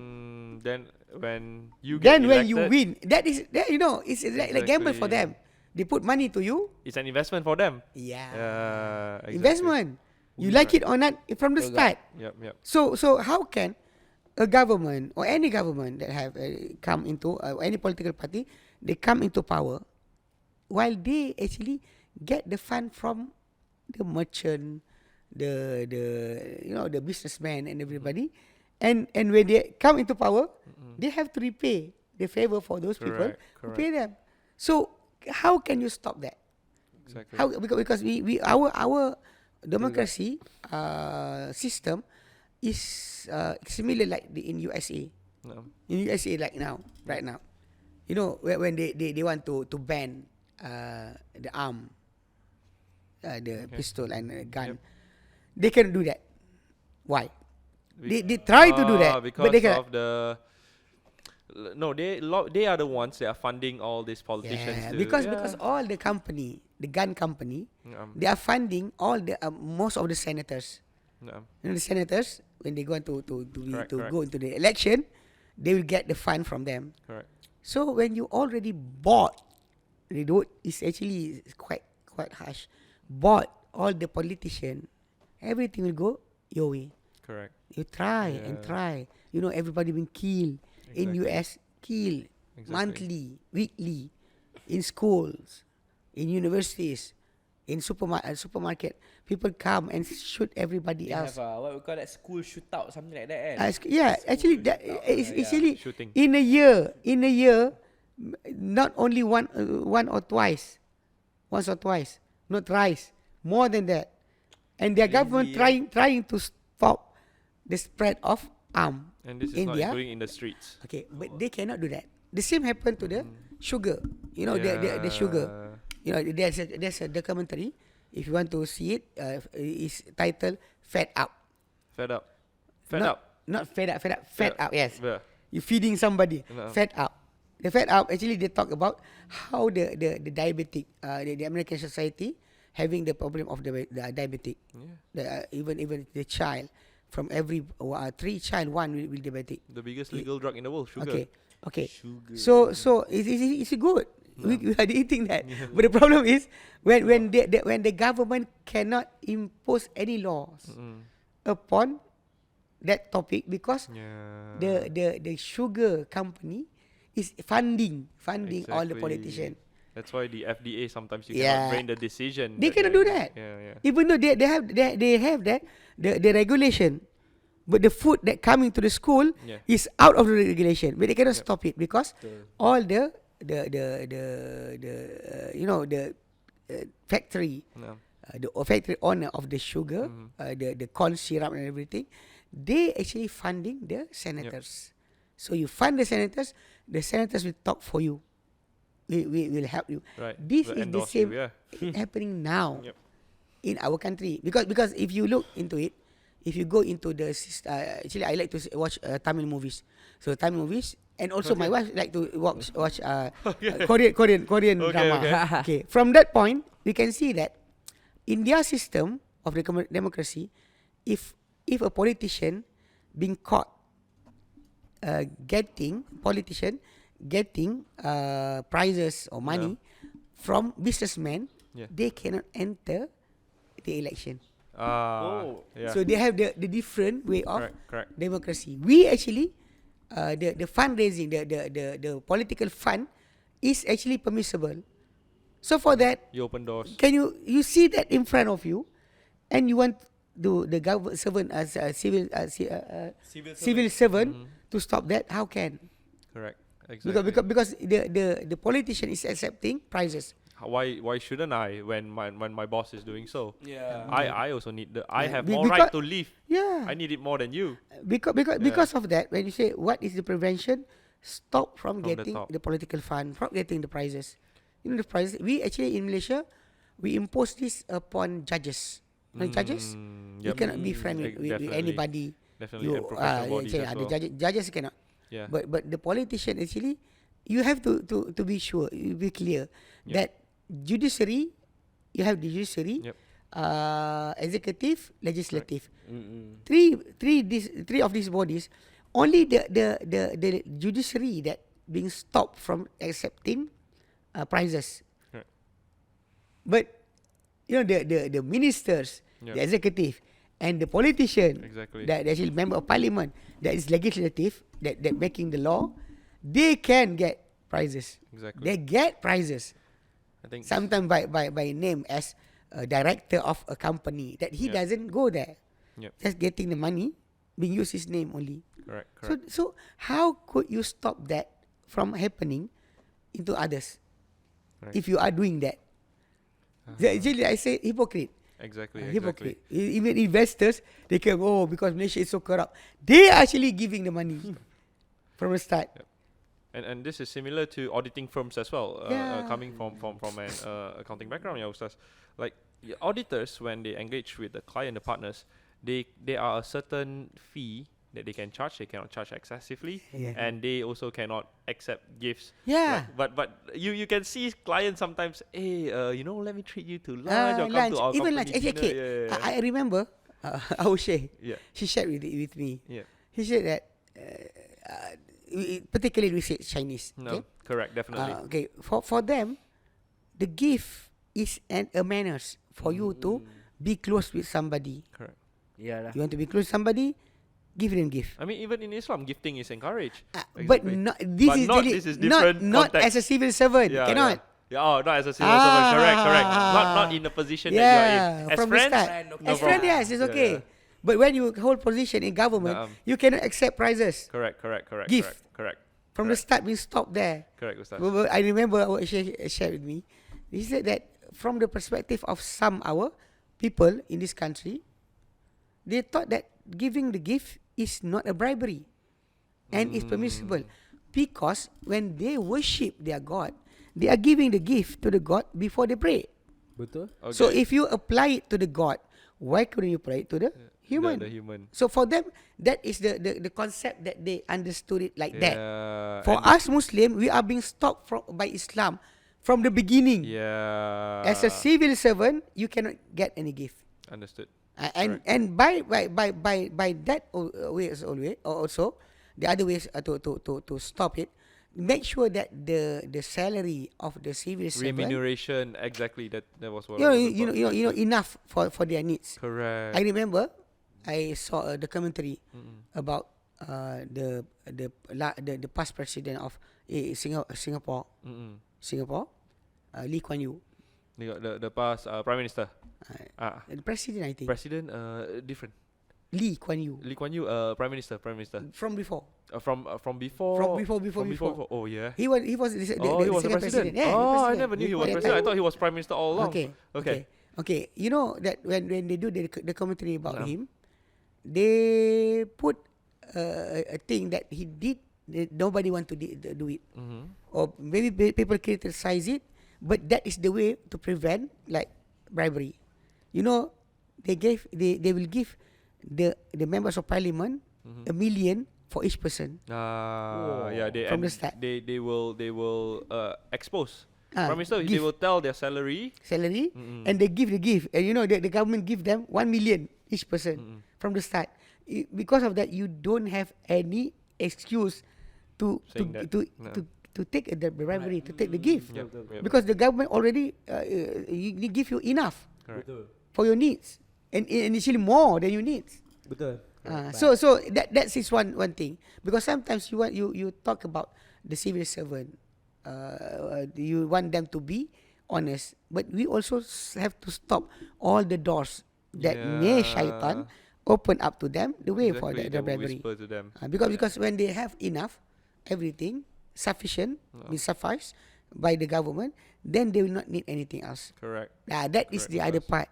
Then when you get Then when you elected, win, it's like gamble for them. They put money to you. it's an investment for them. Yeah. Exactly. Investment. You like it or not from the start. Yep. Yep. So how can a government or any government that have come into any political party, they come into power while they actually get the fund from the merchant, the businessman and everybody, and when they come into power, they have to repay the favor for those people who pay them. So how can you stop that? Exactly. How because our democracy system is similar like in USA. No. In USA right now, when they want to ban the arm, the pistol and gun, they cannot do that. Why? They try to do that, because but they cannot. of the. No, they are the ones that are funding all these politicians. Yeah, to, because all the gun company, they are funding all the most of the senators. The senators, when they go to go into the election, they will get the fund from them. Correct. So when you already bought, it's actually quite harsh. Bought all the politician, everything will go your way. Correct. You try and try. Everybody been killed in Exactly. US, killed Exactly. monthly, weekly, in schools, in universities, in supermarket. People come and shoot everybody They else. have what we call that school shootout, something like that, kan? Actually, that is actually Shooting. in a year, not only once or twice, not thrice, more than that. And their government trying to stop the spread of arm. And this is India. not including in the streets. Okay, but they cannot do that. The same happened to the sugar. The sugar. There's a documentary. If you want to see it, it's titled "Fed Up." Fed up. Fed up. Not fed up. Fed Yeah. up. Yes. Yeah. You feeding somebody. No. Fed up. The fed up, actually they talk about how the diabetic, the American society having the problem of the diabetic. Yeah. Even the child, from every 3 child, 1 will diabetic. The biggest legal drug in the world, sugar. Okay. Sugar. So it's good. We are eating that. But the problem is when the government cannot impose any laws upon that topic, because Yeah. the sugar company is funding all the Exactly. politicians. That's why the FDA sometimes you Yeah. cannot bring the decision. They cannot do that. Yeah. Even though they have that the regulation, but the food that coming to the school Yeah. is out of the regulation. But they cannot stop it because Betul. all the factory, No. the factory owner of the sugar, the corn syrup and everything, they actually funding the senators. So you fund the senators will talk for you. We will help you. Right. This Will is the endorse same you, yeah. happening now Yep. in our country, because if you look into it, if you go into the actually I like to watch Tamil movies. So Tamil movies, and also my wife like to watch Korean drama. Okay. From that point, we can see that in their system of the democracy, if a politician being caught getting prizes or money from businessmen, Yeah. they cannot enter the election. Yeah. So they have the different way of Correct. democracy. We actually the fundraising, the political fund is actually permissible. So for that, You open doors. can you see that in front of you, and you want the government servant as a civil servant to stop that? How can? Correct. Exactly. Because the politician is accepting prizes. Why shouldn't I when my boss is doing so? Yeah. I also need I have Be- more right because- to leave. Yeah. I need it more than you. Because of that, when you say what is the prevention, stop from From the getting top. the political fund, from getting the prizes. You know the prizes. We actually in Malaysia, we impose this upon judges. You know, judges, you Yep. cannot be friend with Definitely. anybody. Definitely. And professional bodies as the well. judges cannot. Yeah. But the politician actually, you have to be sure, you be clear that judiciary, you have the judiciary, Yep. executive, legislative. Mm-mm. Three of these bodies, only the judiciary that being stopped from accepting prizes. Right. But you know the ministers, Yep. the executive, and the politician, Exactly. that actually member of parliament, that is legislative, that making the law, they can get prizes. Exactly. They get prizes. I think Sometimes by name as a director of a company, that he Yeah. doesn't go there. Yep. Just getting the money, being used his name only. Correct. So how could you stop that from happening into others? Right. If you are doing that, actually I say hypocrite. Exactly. Hypocrite. Even investors, they can because Malaysia is so corrupt. They are actually giving the money from the start. And this is similar to auditing firms as well. Yeah. Coming from an accounting background, yeah, Ustaz. Like auditors, when they engage with the client, the partners, there are a certain fee that they can charge. They cannot charge excessively, Yeah. and they also cannot accept gifts. Yeah. Like, but you can see clients sometimes. Hey, let me treat you to lunch or come Lunch, to our even company lunch. dinner." Okay. Yeah. I remember our sheikh. Yeah. She shared with me. Yeah. He said that, particularly we say Chinese. No. Okay? Correct. Definitely. Okay. For them, the gift is a manners for you to be close with somebody. Correct. Yeah lah. You want to be close with somebody, give them gift. I mean, even in Islam, gifting is encouraged. But Exactly. not this But is not- really this is different not context. as a civil servant. Yeah, Cannot. Yeah. Oh, not as a civil servant. Correct. Not in the position that you are in. As from friends, the start. Friend, okay. no As friend, problem. yes, it's Yeah, okay. yeah. But when you hold position in government, you cannot accept prizes. Correct. Gift. Correct. From the start, we stop there. Correct, Ustaz. But I remember what she shared with me. He said that from the perspective of some our people in this country, they thought that giving the gift is not a bribery and is permissible, because when they worship their God, they are giving the gift to the God before they pray. Betul? Okay. So if you apply it to the God, why couldn't you apply it to the human. The human. So for them, that is the concept that they understood it like that. Yeah. For and us Muslim, we are being stopped by Islam from the beginning. Yeah. As a civil servant, you cannot get any gift. Understood. And by that way also, the other ways to stop it, make sure that the salary of the civil servant, Remuneration, exactly. That was what. you I know, was about. you know enough for their needs. Correct. I remember I saw a documentary about the past president of Singapore, Lee Kuan Yew. The past Prime Minister. The president, I think. President, different. Lee Kuan Yew. Lee Kuan Yew, Prime Minister. From before. From before. From before. Oh yeah. He was the He was the second president. Yeah, Oh, I president. never knew he was At that president. I time. thought he was Prime Minister all along. Okay. You know that when they do the commentary about him, they put a thing that he did that nobody want to do it, or maybe people criticize it, but that is the way to prevent like bribery. You know, they will give the members of parliament $1 million for each person. Yeah, From the start. They will expose. Prime Minister, they give will tell their salary. And they give the gift, and you know the government give them 1 million each person from the start. Because of that, you don't have any excuse to take the bribery, to take the gift, because the government already give you enough for your needs, and initially more than your needs. So that is one thing, because sometimes you talk about the civil servant, you want them to be honest, but we also have to stop all the doors that may shaitan open up to them the way for the bribery. Whisper to them. Because when they have enough, everything sufficient, will suffice by the government, then they will not need anything else. Correct. That is the other part.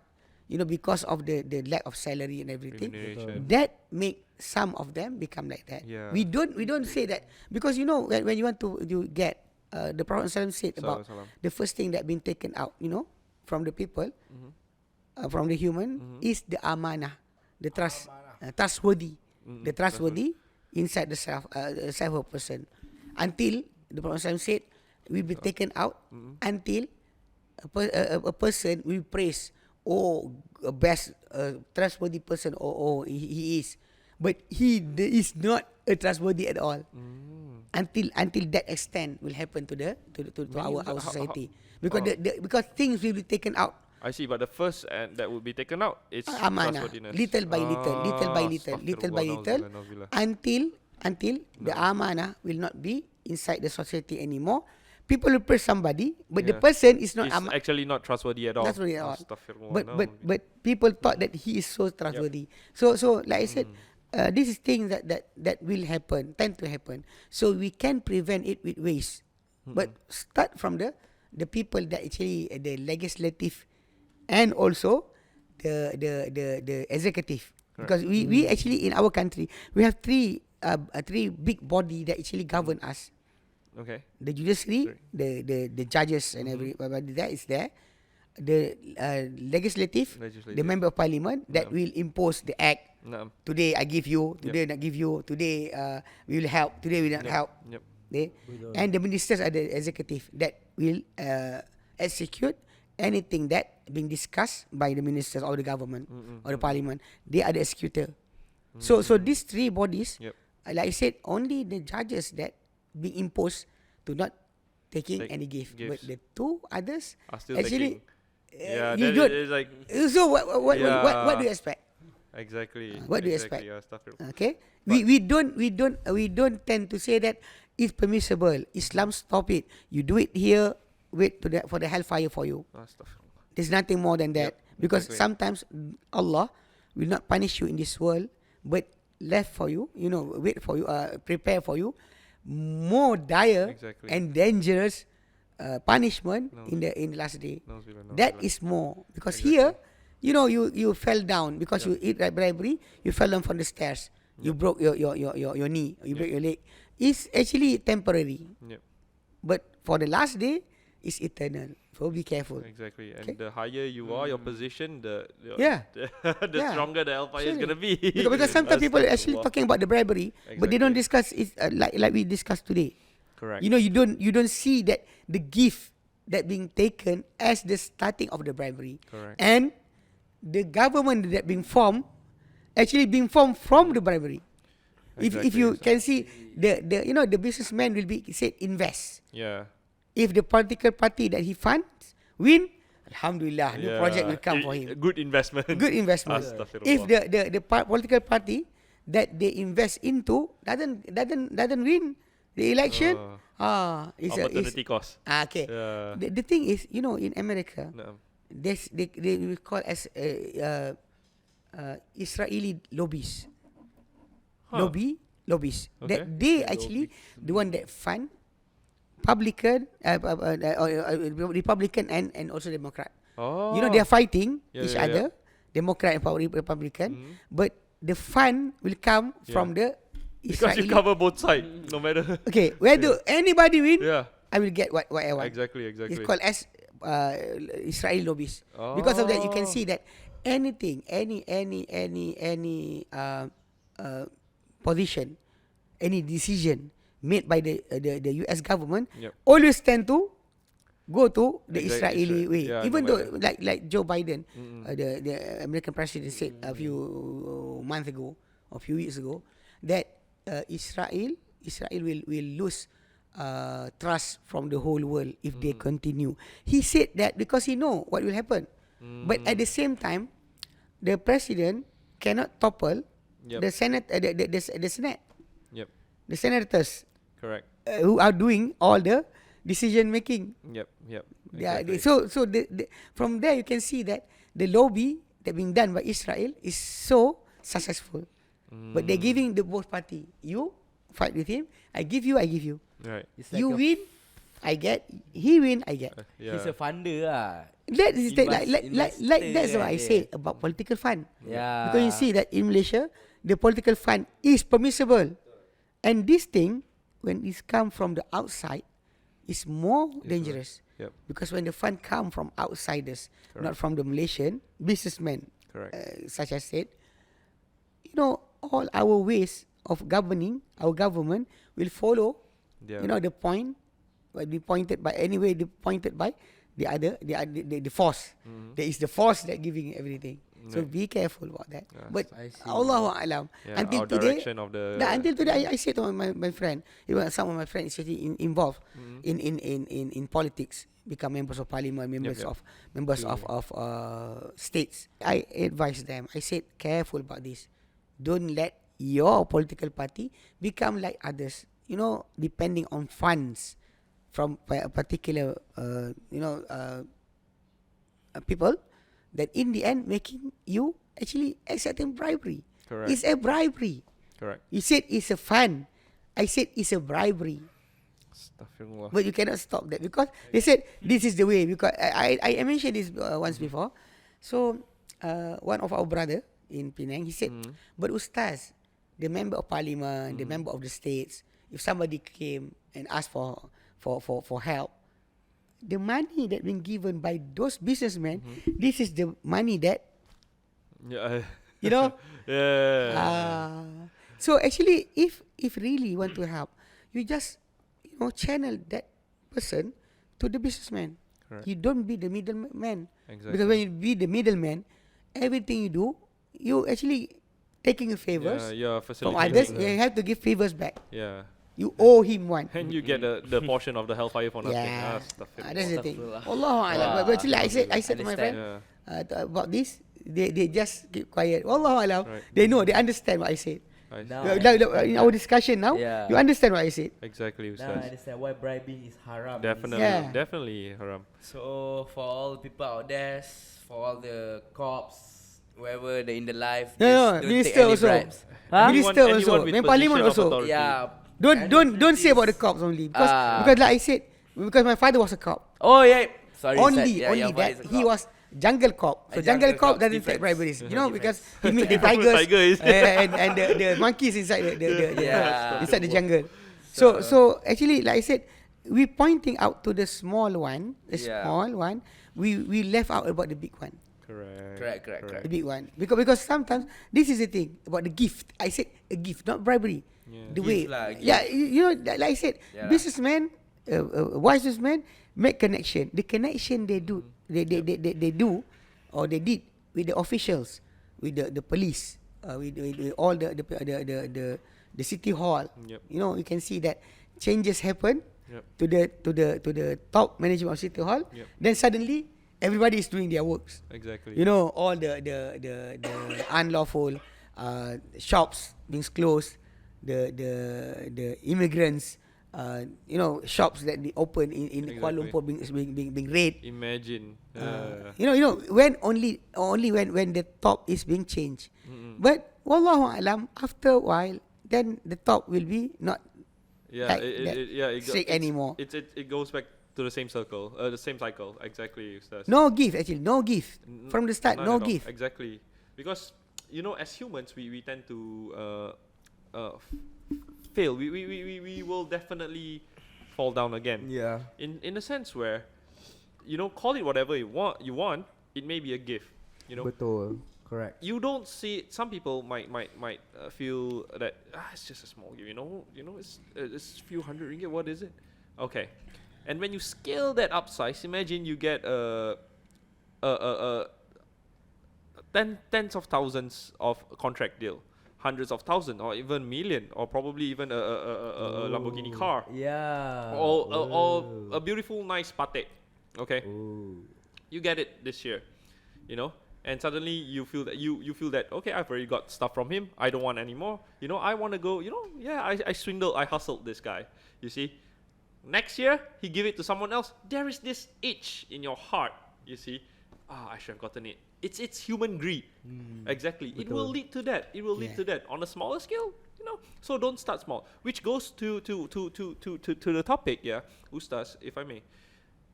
You know, because of the lack of salary and everything, Remuneration. that make some of them become like that. Yeah. We don't say that, because you know when you want to get the Prophet ﷺ said about the first thing that been taken out, you know, from the people, from the human, is the amanah, the trustworthy, the trustworthy inside the self of a person, until the Prophet ﷺ said will be taken out until a person will praise, oh, a best trustworthy person, or he is, but he is not a trustworthy at all. Until that extent will happen to our society, because because things will be taken out. I see, but the first that would be taken out is Amanah, trustworthiness. little by little, until the amanah will not be inside the society anymore. People will praise somebody, but the person is not actually not trustworthy at all. But people thought that he is so trustworthy. So like I said, this is things that will tend to happen. So we can prevent it with ways, but start from the people that actually the legislative and also the executive, because we actually in our country we have three big body that actually govern us. Okay. The judiciary, the judges and everybody that is there. The legislative, the member of parliament that will impose the act. Today I give you, today not give you, today we will help, today we will not help. And the ministers are the executive that will execute anything that being discussed by the ministers or the government or the parliament. They are the executor. So these three bodies, like I said, only the judges that being imposed to not taking any gift, but the two others are still actually taking. you that is like. So what do you expect? Exactly. What do you expect? Yeah, Okay, we don't tend to say that it's permissible. Islam stop it. You do it here. Wait for the hellfire for you. There's nothing more than that, because sometimes Allah will not punish you in this world, but left for you. You know, wait for you. Prepare for you more dire and dangerous punishment in the last day. That is more, because here, you know, you fell down because you eat bribery. You fell down from the stairs. You broke your knee. You break your leg. It's actually temporary. But for the last day, is eternal. So be careful. Exactly. And Okay. the higher you are, your position, the Yeah. the Yeah. stronger the hellfire is Surely. gonna be. Because sometimes people are actually Astaghfirullah. talking about the bribery, but they don't Exactly. discuss it like we discussed today. Correct. You know, you don't see that the gift that being taken as the starting of the bribery, Correct. and the government that being formed actually being formed from the bribery. If Exactly, you exactly. can see the you know, the businessman will be said invest. Yeah. If the political party that he funds win, alhamdulillah, new project will come for him. Good investment. Good investment. Astaghfirullah. If the political party that they invest into doesn't win the election, it's Opportunity cost. okay. Yeah. The thing is, you know, in America, No. they will call as Israeli lobbies. Huh. Lobbies. Okay. That they actually the one that fund Republican and also Democrat. Oh. You know, they are fighting Yeah, each yeah, yeah. other, Democrat and Republican, Mhm. but the fund will come from the Because you Israeli. cover both sides, no matter. Okay, whether anybody win, Yeah. I will get what I want. Exactly. It's called as Israeli lobbies. Because of that, you can see that anything, any position, any decision made by the US government Yep. always tend to go to the Exact- Israeli Israel. way. Yeah, Even no though matter. like Joe Biden, Mm-mm. the American president said a few months ago, or few weeks ago, that Israel will lose trust from the whole world if they continue. He said that because he know what will happen. But at the same time, the president cannot topple Yep. the Senate, the Senate, Yep. the senators Correct. who are doing all the decision making. Yep. Yeah, Exactly. so from there you can see that the lobby that being done by Israel is so successful. But they're giving the both party. You fight with him, I give you. Right. It's like You a win, I get. He win, I get. Yeah. He's a funder lah. That is like that's what I investor, say about political fund. Yeah. Because you see that in Malaysia, the political fund is permissible, and this thing, when it's come from the outside, is more dangerous. Yep. Because when the fund come from outsiders, not Correct. from the Malaysian businessmen, Correct. such as said, you know, all our ways of governing, our government will follow. Yeah. You know, the point will be pointed by anyway. Pointed by the force. There is the force that giving everything. So Right. be careful about that. Yes. But I see. Allahu Alam. Yeah, Until our today, direction of the. until today, I said to my friend, even some of my friends actually involved in politics, become members of parliament, members yep. of states. I advise them. I said, careful about this. Don't let your political party become like others. You know, depending on funds from a particular, people, that in the end making you actually accepting bribery. Correct. It's a bribery. Correct. You said it's a fund. I said it's a bribery. Astaghfirullah. But you cannot stop that because they said this is the way. Because I mentioned this once before. So one of our brother in Penang, he said, but Ustaz, the member of parliament, the member of the states, if somebody came and asked for help, the money that been given by those businessmen, this is the money that, Yeah. you know. Yeah. So actually, if really want to help, you just channel that person to the businessman. Correct. You don't be the middleman. Exactly. Because when you be the middleman, everything you do, you actually taking favors Yeah. from Facilitating others. the- You have to give favors back. Yeah. You owe him one. And you get the portion of the hellfire for nothing. Yeah, Astaghfirullah. that's the thing. Astaghfirullah. Allahu Alam. But actually, I said to my friend Yeah. about this. They just keep quiet. Allahu Alam. Right. They know. They understand what I said. I see. Now In our discussion now, Yeah. you understand what I said. Exactly, Now I Ustaz. understand why bribing is haram. Definitely, Yeah. definitely haram. So for all the people out there, for all the cops, whoever in the life, No, just no, don't minister take any also. bribes. Minister Anyone also. with Then parliament position of also. authority. Yeah. Don't say about the cops only because like I said, because my father was a cop. Oh yeah. Sorry. Only yeah, that why is it he cop? was jungle cop. So A jungle jungle cop cop, doesn't take difference. briberies. You know, because Difference. he meet the Tigers. tigers and the monkeys inside the Yeah. inside the jungle. So actually, like I said, we pointing out to the small one, Yeah. small one. We left out about the big one. Correct. The big one. Because sometimes this is the thing about the gift. I said a gift, not bribery. Yeah. The Gift way, lah, gift. yeah, you know, like I said, Yeah lah. businessman, wise businessman make connection. The connection they do, they do, or they did with the officials, with the police, with all the city hall. Yep. You know, you can see that changes happen Yep. to the top management of city hall. Yep. Then suddenly everybody is doing their works. Exactly. You know, all the unlawful shops being closed, the immigrants, you know, shops that they open in Kuala Exactly. Lumpur being raided. Imagine. You know, when only when the top is being changed. But wallahu alam, after a while, then the top will be not Yeah, like that strict anymore. It goes back to the same circle, the same cycle. Exactly, Ustaz. No gift actually, no gift from the start, None no at all. gift. Exactly, because you know, as humans, we tend to fail. We will definitely fall down again. Yeah. In a sense where, you know, call it whatever you want. It may be a gift. You know, Betul. Correct. you don't see it. Some people might feel that it's just a small gift. You know, it's a few hundred ringgit. What is it? Okay, and when you scale that up size, imagine you get a tens of thousands of contract deal, hundreds of thousands, or even million, or probably even a Lamborghini car, Yeah. or a beautiful nice Patek. Okay, Oh. you get it this year, you know, and suddenly you feel that you feel that, okay, I've already got stuff from him, I don't want any more, you know, I want to go, you know, yeah, I hustled this guy, you see. Next year he give it to someone else, there is this itch in your heart, you see, I should have gotten it. It's human greed. Exactly, it will lead to that, on a smaller scale, you know. So don't start small, which goes to the topic, yeah, Ustaz, if I may,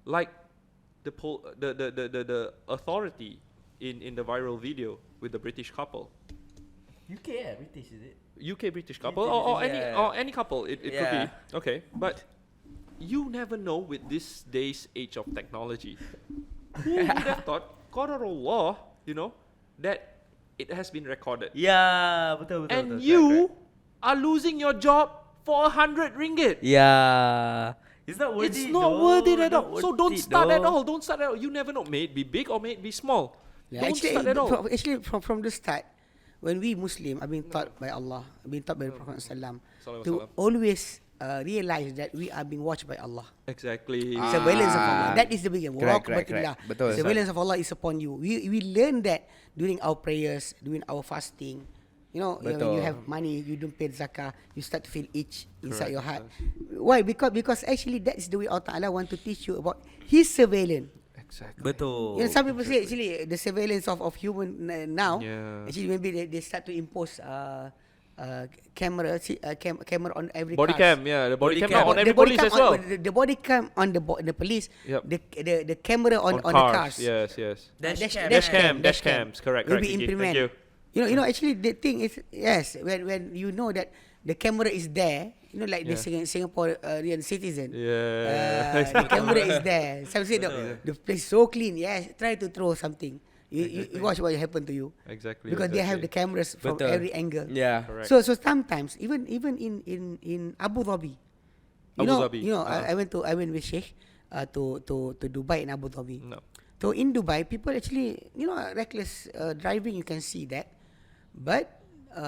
like the authority in the viral video with the British couple, UK, British is it? UK British couple, British, or yeah. any couple, it could be okay, but you never know with this day's age of technology. Who would have thought, Qadarullah, you know, that it has been recorded, Yeah, betul. and you are losing your job for 100 ringgit. Yeah. It's not worth It's it. not though. worth it at all. Not So worth don't it start at though. all. Don't start at all. You never know. May it be big or may it be small. Yeah, Don't start at all. from the start, when we Muslim are being taught by Allah, being taught by the Prophet Sallam, Sallallahu to alaihi wasallam. always realize that we are being watched by Allah. Exactly. Surveillance of Allah. That is the beginning. Correct. Waqabatillah. Betul. Surveillance of Allah is upon you. We learn that during our prayers, during our fasting. You know, when Betul. you have money, you don't pay zakah, you start to feel itch inside Correct, your heart. Why? Because actually that is the way Allah Ta'ala want to teach you about His surveillance. Exactly. Betul. You know, some people say actually the surveillance of human now, Yeah. actually maybe they start to impose camera on every Body cars. cam, yeah. The body, Body cam, cam. now on The every body police cam as well. the body cam on the police. Yep. The camera on the cars. Yes. Dash Cams. Correct. Will be Kiki. implement. Thank you. You know. Actually, the thing is, yes, when you know that the camera is there, you know, like the Singaporean citizen. Yeah. The camera is there. Some say the place so clean. Yes, try to throw something. You watch what happened to you. Exactly. Because they have the cameras from Betul. every angle. Yeah. Correct. So sometimes even in Abu Dhabi, Abu Dhabi. I went with Sheikh to Dubai and Abu Dhabi. No. So in Dubai, people actually, you know, reckless driving, you can see that, but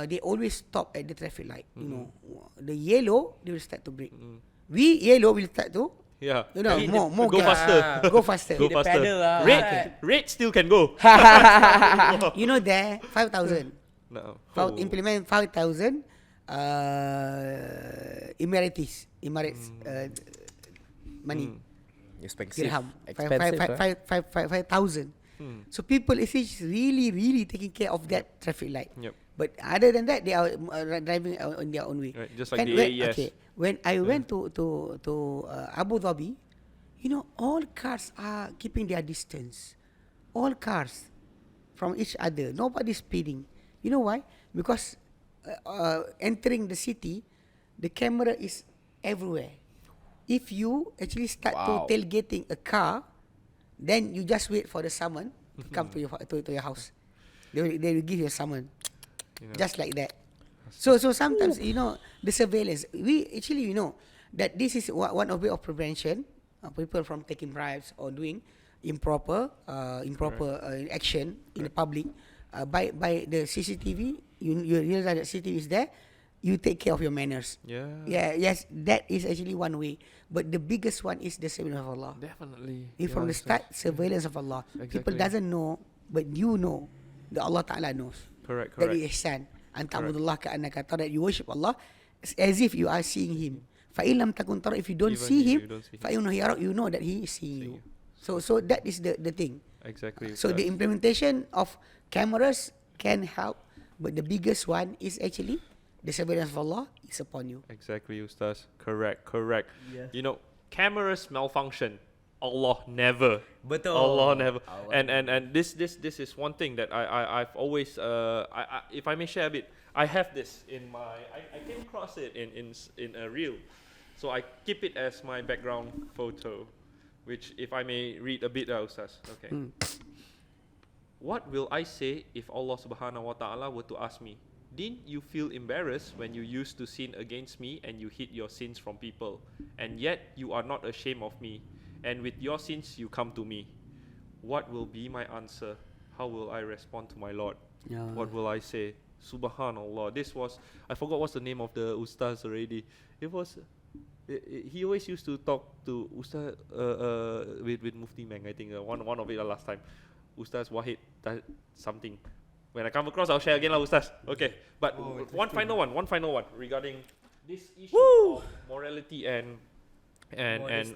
they always stop at the traffic light. You know, the yellow they will start to brake. We yellow will start to, Yeah. you know, more Go gas. faster. Go faster. Go The faster. pedal lah. Red still can go. You know, there 5,000. No. Implement 5,000 Emirates money. Expensive. Dirham. Expensive. 5,000. So people is really taking care of that traffic light. Yep. But other than that, they are driving on their own way. Right, just like the AES. Okay, when I went to Abu Dhabi, you know, all cars are keeping their distance. All cars from each other. Nobody speeding. You know why? Because entering the city, the camera is everywhere. if you actually start Wow. to tailgating a car, then you just wait for the summon to come to your house. They will give you a summon, You know. just like that. So sometimes the surveillance. We actually that this is one of way of prevention people from taking bribes or doing improper action in the public by the CCTV. You realize that CCTV is there. You take care of your manners. Yeah. Yes, that is actually one way. But the biggest one is the surveillance of Allah. Definitely. From the start, surveillance of Allah. People Exactly. doesn't know, but you know that Allah Ta'ala knows. Correct. That is ihsan. Antamudullah ka'annaka tara, that you worship Allah as if you are seeing Him. Fa'in lam takun tara, if you don't Even see if Him, you don't see him. fa'innahu yarak, you know that He is seeing you. So that is the thing. Exactly. So the implementation of cameras can help, but the biggest one is actually the surveillance of Allah is upon you. Exactly, Ustaz. Correct. Yes. You know, cameras malfunction. Allah never. Betul. Allah never. Allah And this is one thing that I've always I if I may share a bit, I have this in my I came across it in a reel, so I keep it as my background photo, which if I may read a bit, Ustaz. Okay. What will I say if Allah Subhanahu wa Taala were to ask me, didn't you feel embarrassed when you used to sin against me and you hid your sins from people, and yet you are not ashamed of me, and with your sins you come to me? What will be my answer? How will I respond to my Lord? What will I say? Subhanallah. This was, I forgot what's the name of the Ustaz already. It was, he always used to talk to Ustaz with Mufti Meng, I think one of it last time. Ustaz Wahid something. When I come across, I'll share again, Ustaz. Okay, but one final one regarding this issue of morality and Morality.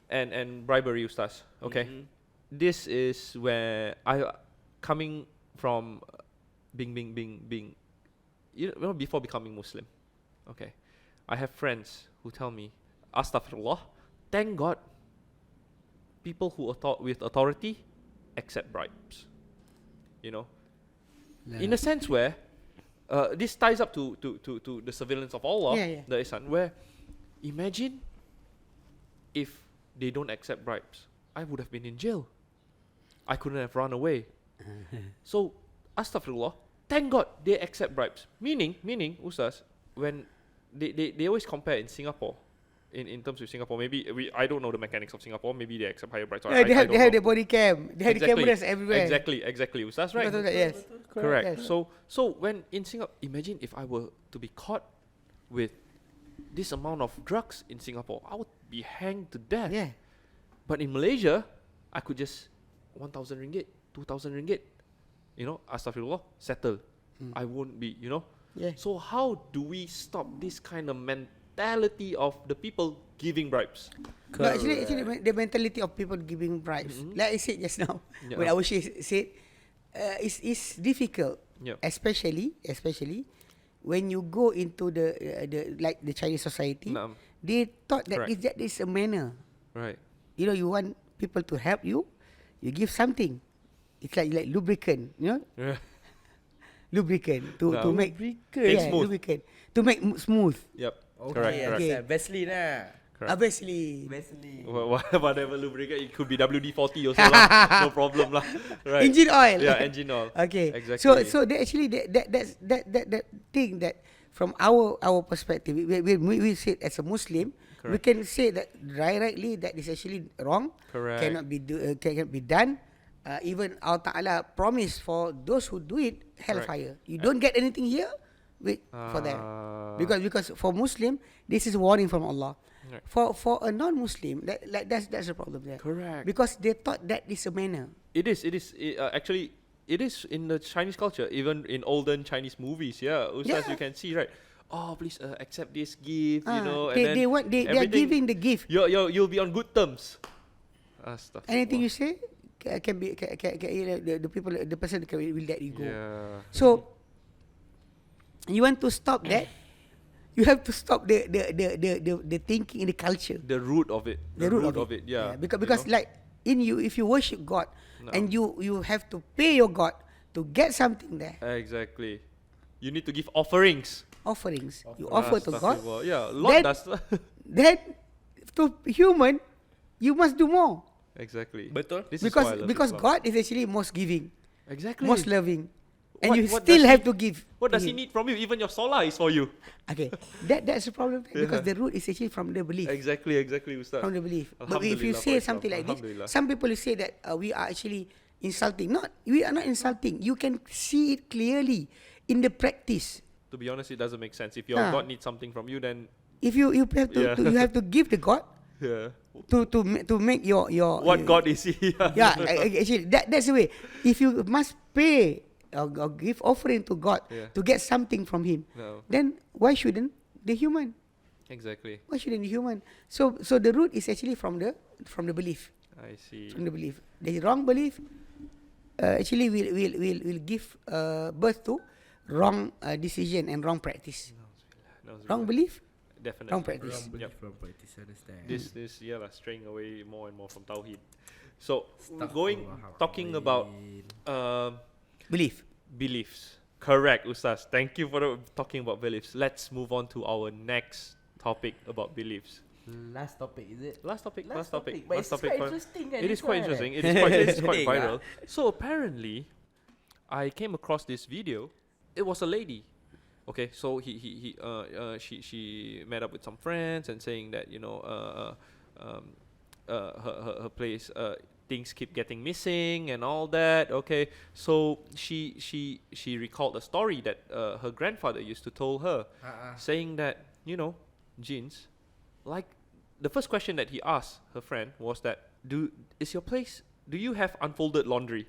and bribery, Ustaz. Okay, this is where I coming from being before becoming Muslim. Okay, I have friends who tell me, Astaghfirullah, thank God, people who with authority accept bribes. You know, in a sense where this ties up to the surveillance of Allah, the ihsan, where imagine if they don't accept bribes, I would have been in jail. I couldn't have run away. So, astaghfirullah, thank God they accept bribes. Meaning, Ustaz, when they always compare in Singapore, in terms of Singapore, maybe I don't know the mechanics of Singapore, maybe they accept higher bribes. They have the body cam. They have the Exactly. cameras everywhere. Exactly, Ustaz, right? Yes. Correct. Yes. So when in Singapore, imagine if I were to be caught with this amount of drugs in Singapore, I would be hanged to death. Yeah. But in Malaysia, I could just 1,000 ringgit, 2,000 ringgit, astaghfirullah, settle. I won't be, Yeah. So how do we stop this kind of mentality of the people giving bribes? No, actually, the mentality of people giving bribes, like I said just now, Yeah. when our Sheikh said, it's difficult, Yep. especially when you go into the like the Chinese society. Naam. They thought that Correct. that is a manner. Right. You want people to help you, you give something. It's like lubricant, lubricant to Naam. make Things smooth. lubricant to make smooth. Yep. Okay, Correct. okay. Vaseline lah. Correct. Obviously. Vaseline. Whatever lubricant, it could be WD-40 also lah. No problem lah. Right. Engine oil. Yeah, engine oil. Okay. Exactly. So they actually that's that thing that from our perspective, we say as a Muslim, we Correct. can say that rightly that is actually wrong. Correct. Cannot be done. Even Allah Ta'ala promised for those who do it hellfire. You don't get anything here for them. Because for Muslim, this is warning from Allah. Right. For a non-Muslim, that's a problem there. Correct. Because they thought that is a manner. It is. Actually, it is in the Chinese culture, even in olden Chinese movies. Yeah, Ustaz, Yeah. you can see, right? Oh, please accept this gift, Ah, and they then they are everything- giving the gift. You'll be on good terms. Astaghfirullah. Anything you say can be the person will let you go. Yeah. So you want to stop that, you have to stop the thinking in the culture. The root of it. The root of it. Yeah. Because like in you, if you worship God No. and you have to pay your God to get something there, Exactly. You need to give offerings. offerings. You offer to God. Astaghfirullah. Yeah, Lord Then- does. then to human, you must do more. Exactly. Betul. This is why I love Because Islam. God is actually most giving, Exactly. most loving, and What- you what still does have he- to give. What to does he him. need from you? Even your solar is for you. Okay, that's the problem because the root is actually from the belief. Exactly, Ustaz. From the belief. But if you Alhamdulillah say for something Islam. like this, Alhamdulillah. some people will say that we are actually insulting. We are not insulting. You can see it clearly in the practice. To be honest, it doesn't make sense. If your Ah. God needs something from you, then If you have to, Yeah. you have to give the God yeah. to make your What God is he? Yeah, actually that's the way. If you must pay or give offering to God Yeah. to get something from Him, No. then why shouldn't the human? Exactly. Why shouldn't the human? So the root is actually from the belief. I see. From the belief. The wrong belief actually will give birth to wrong decision and wrong practice. Wrong belief, Definitely. wrong practice. Yep. From practice, understand. This yeah, straying away more and more from Tawheed. So Astaghfirullah. talking about Belief. beliefs. Correct, Ustaz. Thank you for talking about beliefs. Let's move on to our next topic about beliefs. Last topic, is it? Last topic. But Last it's topic. quite interesting. It is quite interesting. It is quite viral. So apparently, I came across this video. It was a lady. Okay, so she met up with some friends and saying that her place things keep getting missing and all that. Okay, so she recalled a story that her grandfather used to tell her, saying that jinns, like the first question that he asked her friend was that do you have unfolded laundry?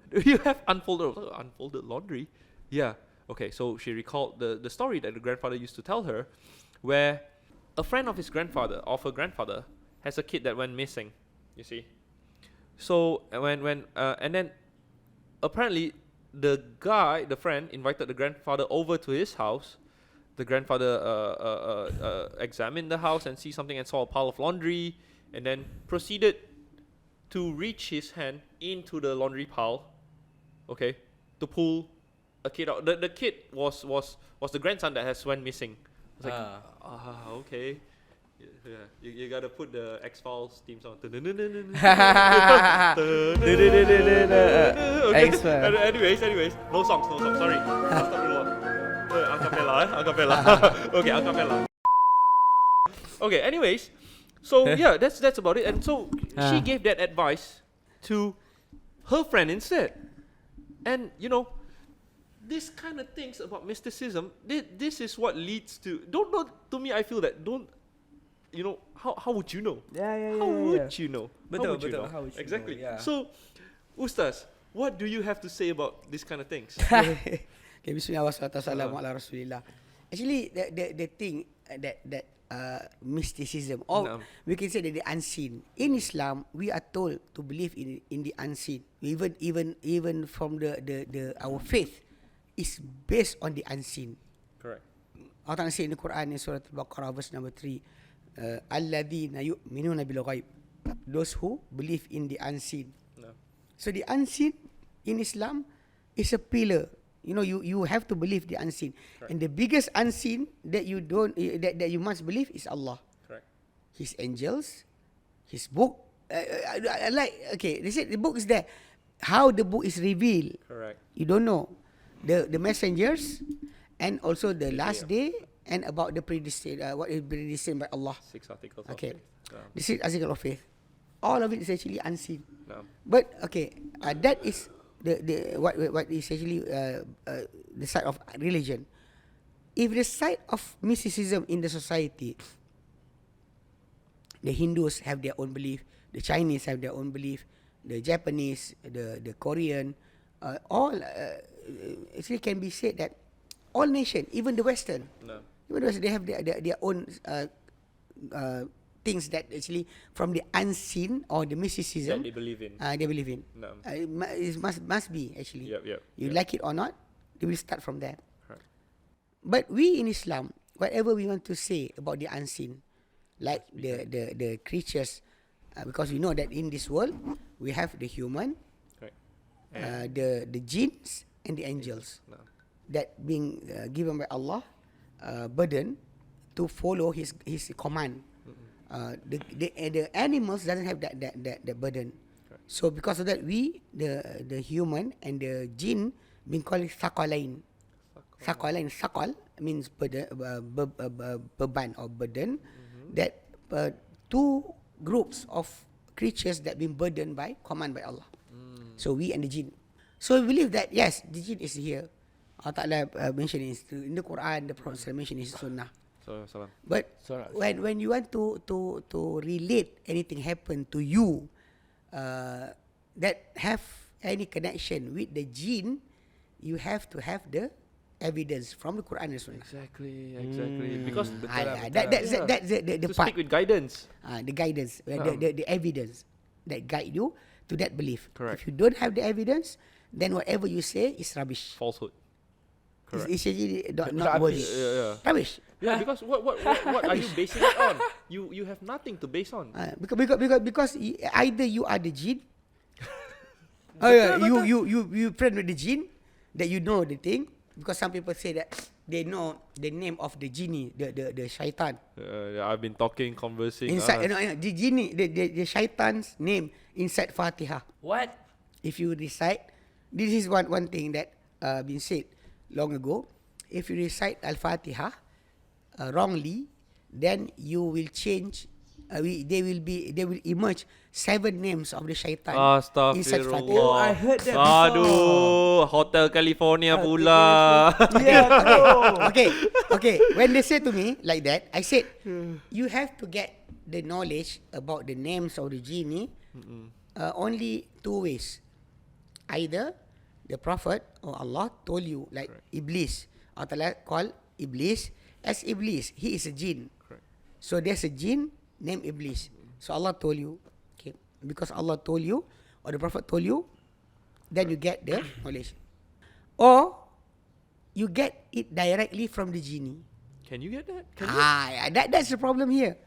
Do you have unfolded laundry? Yeah. Okay, so she recalled the story that the grandfather used to tell her, where a friend of her grandfather, has a kid that went missing. You see, so and then apparently the friend invited the grandfather over to his house. The grandfather examined the house and see something and saw a pile of laundry, and then proceeded to reach his hand into the laundry pile, okay, to pull a kid out. The kid was the grandson that has went missing. It's like, okay. Yeah, you gotta put the X-Files theme song. Okay. Anyways, no songs. Sorry. Acapella. Okay, acapella. Okay, anyways, so yeah, that's about it. And so she gave that advice to her friend instead. And this kind of things about mysticism, this is what leads to to me I feel that how would you know? How would you know? Betul. Exactly. Yeah. So, Ustaz, what do you have to say about these kind of things? Okay, bismillah wassalatu wassalamu ala rasulillah. Actually, the thing that mysticism, or we can say that the unseen. In Islam, we are told to believe in the unseen. Even from the our faith is based on the unseen. Correct. Allah Ta'ala say in the Quran in Surah Al-Baqarah verse number 3, alladhina yu'minuna bil ghaib, those who believe in the unseen. No. So the unseen in Islam is a pillar. You have to believe the unseen. Correct. And the biggest unseen that you don't that you must believe is Allah. Correct. His angels, His book. They said the book is there. How the book is revealed, Correct. you don't know. The messengers, and also the last day, and about the predestined, what is predestined by Allah. 6 articles. Okay. Of faith. This is article of faith. All of it is actually unseen. No. But okay, that is what is actually the side of religion. If the side of mysticism in the society, the Hindus have their own belief, the Chinese have their own belief, the Japanese, the Korean, all actually can be said that all nations, even the Western, they have their own things that actually from the unseen or the mysticism That they believe in. they believe in. No. It must be actually. Yep. You like it or not, they will start from there. Correct. But we in Islam, whatever we want to say about the unseen, like the creatures, because we know that in this world we have the human, Correct. the jinns and the angels No. that being given by Allah burden to follow his command. The animals doesn't have that burden. Correct. So because of that, we the human and the jinn been called thaqalain. Thaqalain, thaqal means beban or burden. That two groups of creatures that been burdened by command by Allah. So we and the jinn. So we believe that yes, the jinn is here. Allah Ta'ala mentioned it in the Quran, the Prophet mentioned it in Sunnah. Salam. But when you want to relate anything happen to you that have any connection with the jinn, you have to have the evidence from the Quran and Sunnah. Exactly. Because That's the to part. speak with guidance. The guidance, the evidence that guide you to that belief. Correct. If you don't have the evidence, then whatever you say is rubbish. Falsehood. Correct. It's actually not worthy. Yeah. Rubbish. Yeah, because what are you basing it on? You have nothing to base on. Because either you are the jinn, you friend with the jinn, that you know the thing. Because some people say that they know the name of the genie, the shaitan. I've been conversing. Inside, the genie, the shaitan's name inside Fatiha. What? If you recite, this is one thing that been said long ago. If you recite Al-Fatiha wrongly, then you will change. They will emerge 7 names of the shaitan inside Fatiha. Oh, I heard that before. Aduh, Hotel California pula. Okay. When they say to me like that, I said, you have to get the knowledge about the names of the genie only 2 ways. Either the Prophet or Allah told you, like Iblis. Allah called Iblis as Iblis. He is a jinn. Correct. So there's a jinn named Iblis. So Allah told you. Okay. Because Allah told you or the Prophet told you, then you get the knowledge. Or you get it directly from the genie. Can you get that? That's the problem here.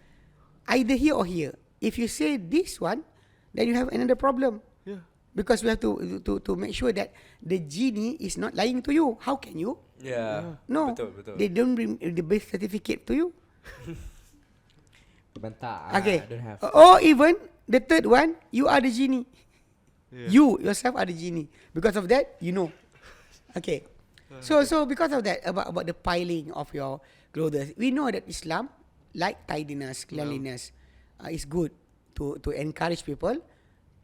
Either here or here. If you say this one, then you have another problem. Yeah. Because we have to make sure that the genie is not lying to you. How can you? Yeah. No. Betul. They don't bring the birth certificate to you. Bentar. Okay. I don't have. Or even the third one, you are the genie. Yeah. You yourself are the genie. Because of that, you know. Okay. So because of that, about the piling of your clothes, we know that Islam, like tidiness, cleanliness, is good to encourage people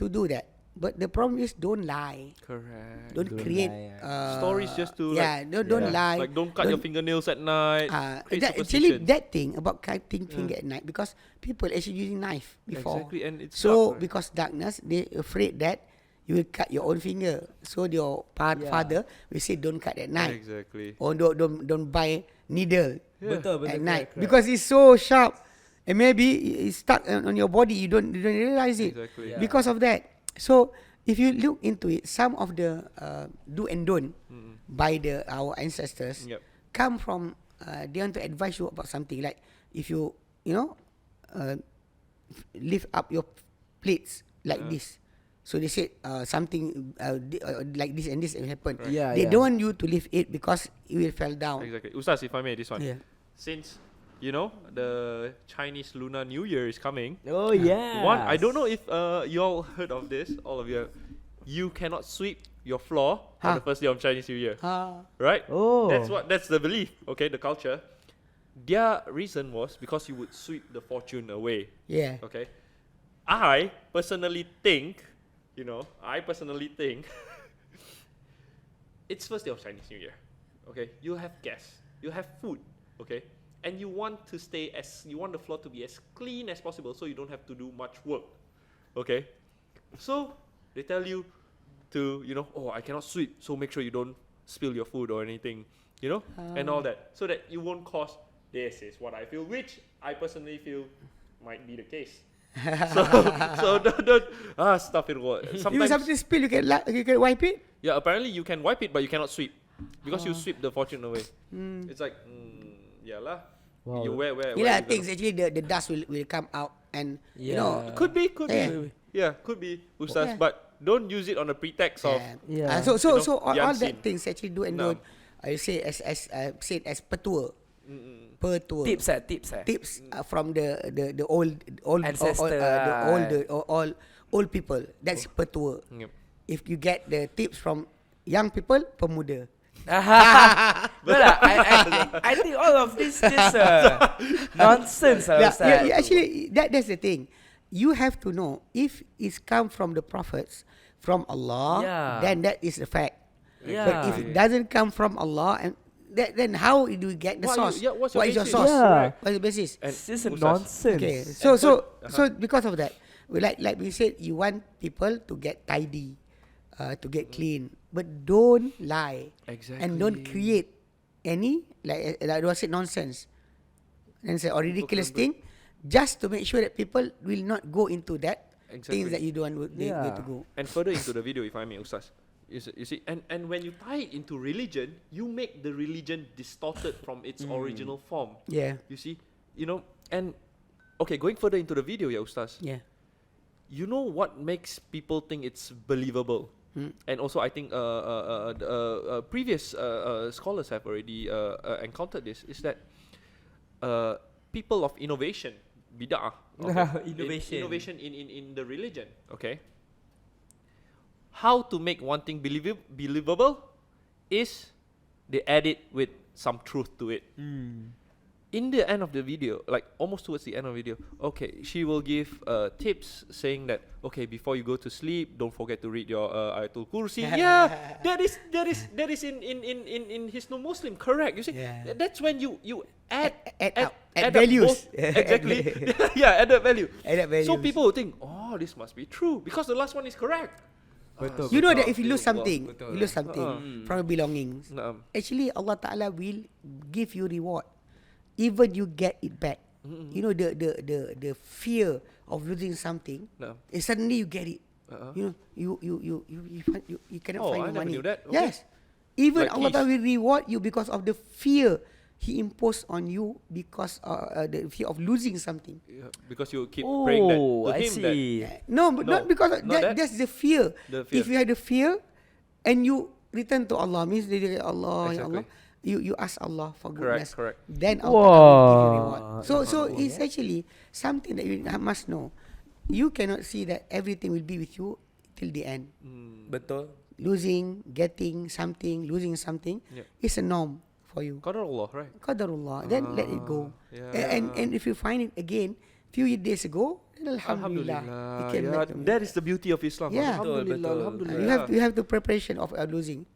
to do that. But the problem is, don't lie. Correct. Don't create Stories just to don't lie. Like don't cut your fingernails at night. Create Actually, superstition. that thing about cutting finger at night, because people actually using knife before. Exactly, and it's so dark, right? because darkness, they afraid that you will cut your own finger. So your father will say, don't cut at night. Exactly. Or don't buy needle Betul. at night correct. because it's so sharp, and maybe it's stuck on your body. You don't realize it. Exactly. Yeah. Because of that. So if you look into it, some of the do and don't by our ancestors Yep. come from they want to advise you about something, like if you lift up your plates like this. So they said something like this and this will happen. Right. Yeah, They yeah. don't want you to lift it because it will fall down. Exactly. Ustaz, if I may, this one. Yeah. Since the Chinese Lunar New Year is coming. Oh yeah. One, I don't know if you all heard of this. All of you. You cannot sweep your floor on the first day of Chinese New Year. Right? Oh. That's the belief. Okay, the culture. Their reason was because you would sweep the fortune away. Yeah. Okay. I personally think it's first day of Chinese New Year. Okay, you have guests, you have food, okay, and you want the floor to be as clean as possible, so you don't have to do much work. Okay, so they tell you to I cannot sweep, so make sure you don't spill your food or anything, and all that, so that you won't cause. This is what I feel, which I personally feel might be the case. so don't stuff it. If Sometimes something spill, you can wipe it. yeah, apparently you can wipe it, but you cannot sweep because you sweep the fortune away. It's like yeah lah. Wow. You where Yeah, I you think gonna- actually the dust will come out, and Yeah. could be Yeah. could be Ustaz, Yeah. but don't use it on the pretext of Yeah. So You know, all the that unseen. things actually do and No. don't. I say as said as petua. per tour. Tips. Tips from the old Ancestor, old people. That's per tour. Yep. If you get the tips from young people, pemuda. But I think all of this nonsense. Actually, that's the thing. You have to know if it's come from the prophets, from Allah, then that is a fact. But if it doesn't come from Allah, and then how do we get the source? What's What your is your basis? source? Yeah. What's the basis? It's just a Ustaz. nonsense. Okay, so because of that, like we said, you want people to get tidy, to get clean, but don't lie and don't create any like I said nonsense or ridiculous thing, just to make sure that people will not go into that things that you don't want they to go. And further into the video, if I may, Ustaz. You see, and when you tie it into religion, you make the religion distorted from its original form. Yeah. You see, and okay, going further into the video, Ustaz. Yeah. You know what makes people think it's believable? And also, I think previous scholars have already encountered this. Is that people of innovation, bid'ah, innovation in the religion. Okay. How to make one thing believable is they add it with some truth to it. In the end of the video, like almost towards the end of the video, okay, she will give tips saying that, okay, before you go to sleep, don't forget to read your Ayatul Kursi. Yeah, that is in his no Muslim, correct? You see, that's when you add values. Exactly. Yeah, add that value. Add values. So people will think, oh, this must be true because the last one is correct. You know that if you lose something, from your belongings, Naam. actually Allah Ta'ala will give you reward. Even you get it back. You know the fear of losing something, and suddenly you get it. You know, you cannot find I your never money. knew that. Okay. Yes. Even Like Allah keys. Ta'ala will reward you because of the fear He imposed on you because the fear of losing something. Yeah, because you keep praying that to I him that see. No, but not because of not that. that's the fear. The fear. If you have the fear and you return to Allah, means that Allah, ya Allah, you ask Allah for goodness. Correct. Then Allah will give you reward. So it's actually something that you must know. You cannot see that everything will be with you till the end. Betul. Losing, getting something, losing something is a norm for you. Qadarullah, right? Qadarullah. Then let it go. Yeah. And if you find it again, few days ago, then Alhamdulillah. It came back to me. That is the beauty of Islam. Yeah. Alhamdulillah, Betul. Alhamdulillah. You have the preparation of losing.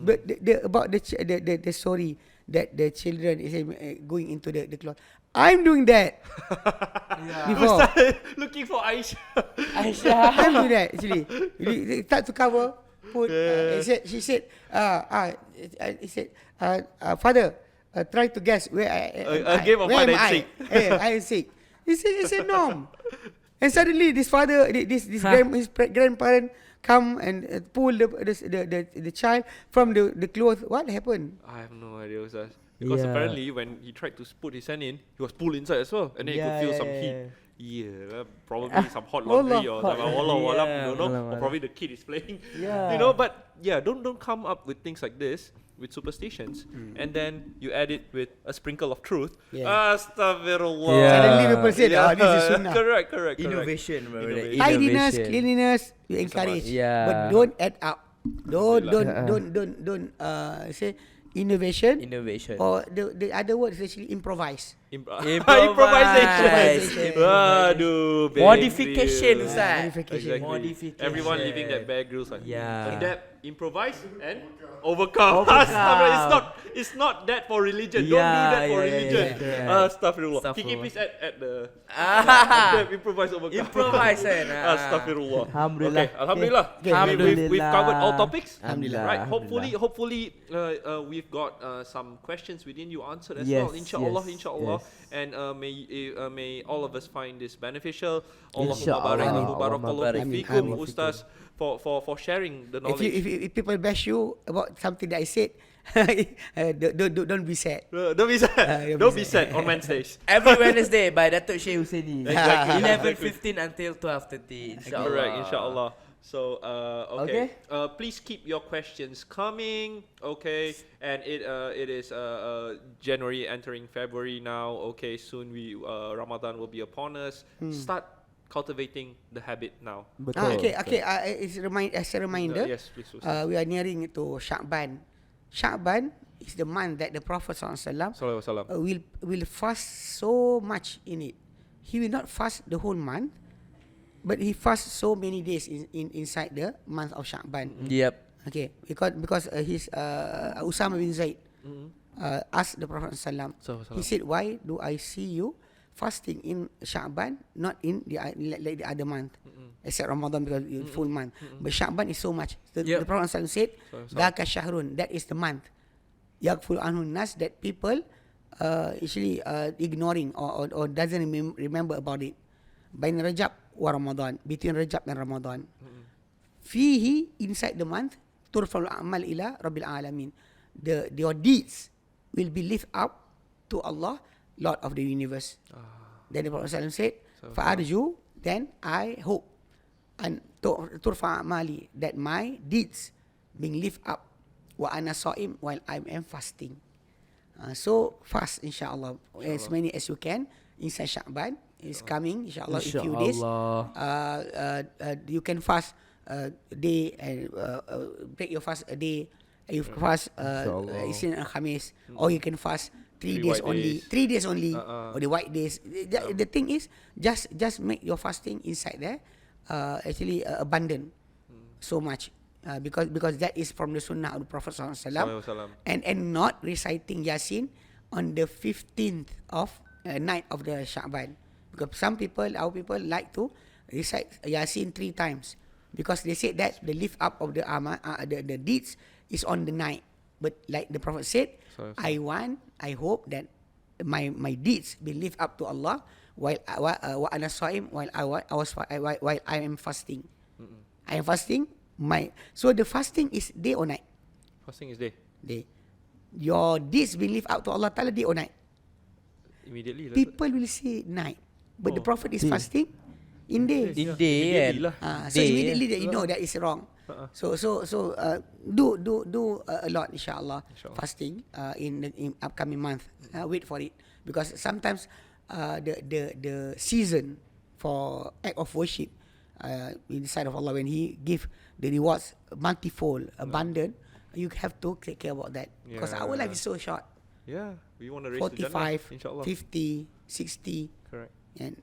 But about the story that the children is going into the cloth. I'm doing that. Before Looking for Aisha. I'm doing that actually. They start to cover. Put. She said, he said, Father, try to guess where A game of hide and seek. I am sick. He said no. And suddenly this father, his grandparent come and pull the child from the clothes. What happened? I have no idea, Ustaz. Because apparently when he tried to put his hand in, he was pulled inside as well. And then he could feel some heat. Yeah, probably some hot laundry or something. Or probably the kid is playing. You know, but don't come up with things like this, with superstitions, and then you add it with a sprinkle of truth. Astaghfirullah. Suddenly people say, this is sunnah. Correct. Innovation. Tidiness, cleanliness, you encourage. But don't add up. Don't say innovation. Or the other word is actually improvise. Improvisation. Aduh, Modification, Ustaz. Exactly. Modification. Everyone living that Bear Grylls. Yeah. Adapt, improvise, and overcome. It's not that for religion. Don't do that for religion. Astaghfirullah. Kiki, please add the adapt, improvise, overcome. Improvise, Astaghfirullah. Alhamdulillah. Okay, Alhamdulillah. Alhamdulillah. We've covered all topics. Alhamdulillah. Right. Hopefully, we've got some questions within you answered as well. Inshallah. And may all of us find this beneficial. Allahumma barakallahu fiikum, Ustaz, for sharing the knowledge. If people bash you about something that I said, don't be sad. Don't be sad. Don't be sad on Wednesdays. Every Wednesday by Datuk Syekh Husaini. Exactly. 11:15 until 12:30. Inshallah. Correct, inshallah. So okay. Please keep your questions coming. Okay, and it is January entering February now. Okay, soon Ramadan will be upon us. Start cultivating the habit now. Betul. Okay. As a reminder, Yes, please. Ustaz. we are nearing to Sha'ban. Sha'ban is the month that the Prophet SAW Sallallahu will fast so much in it. He will not fast the whole month, but he fasts so many days inside the month of Sha'ban. Yep. Okay, because his Usama bin Zaid asked the Prophet ﷺ. He said, "Why do I see you fasting in Sha'ban, not in like the other month, except Ramadan because it's full month? But Sha'ban is so much." The Prophet ﷺ said, "Daka shahrun, that is the month. Yaghful anhu nas, that people actually ignoring or doesn't remember about it. Bain Rajab wa Ramadan, between Rajab and Ramadan. Fihi, inside the month, turfa'ul a'mal ila Rabbil Alamin. Your deeds will be lift up to Allah, Lord of the universe." Then the Prophet ﷺ said, "Fa'arju," then I hope, and turfa' a'mali, that my deeds being lift up, wa ana sa'im, while I am fasting. So fast, insyaAllah, as many as you can inside Sha'ban. Is coming, insyaAllah, in few days. You can fast a day and break your fast a day. You fast Isnin and Khamis, or you can fast 3 days only. 3 days only, or the white days. The thing is, just make your fasting inside there actually abundant so much. Because that is from the sunnah of the Prophet SAW, and not reciting Yasin on the 15th of night of the Sha'ban. Because our people like to recite Yasin 3 times, because they said that the lift up of the the deeds is on the night. But like the Prophet said, I hope that my deeds be lift up to Allah while ana sa'im, while I am fasting. I am fasting. So the fasting is day or night? Fasting is day. Day. Your deeds be lift up to Allah Ta'ala day or night? Immediately. People will say night, but the Prophet is fasting in day. In day, So immediately that you know that is wrong. So do a lot, inshallah. Fasting in the upcoming month. Wait for it, because sometimes the season for act of worship in the sight of Allah, when He give the rewards multifold, abundant, you have to take care about that, because our life is so short. Yeah, we want to raise 45, to Jannah, 50, 60. Correct. And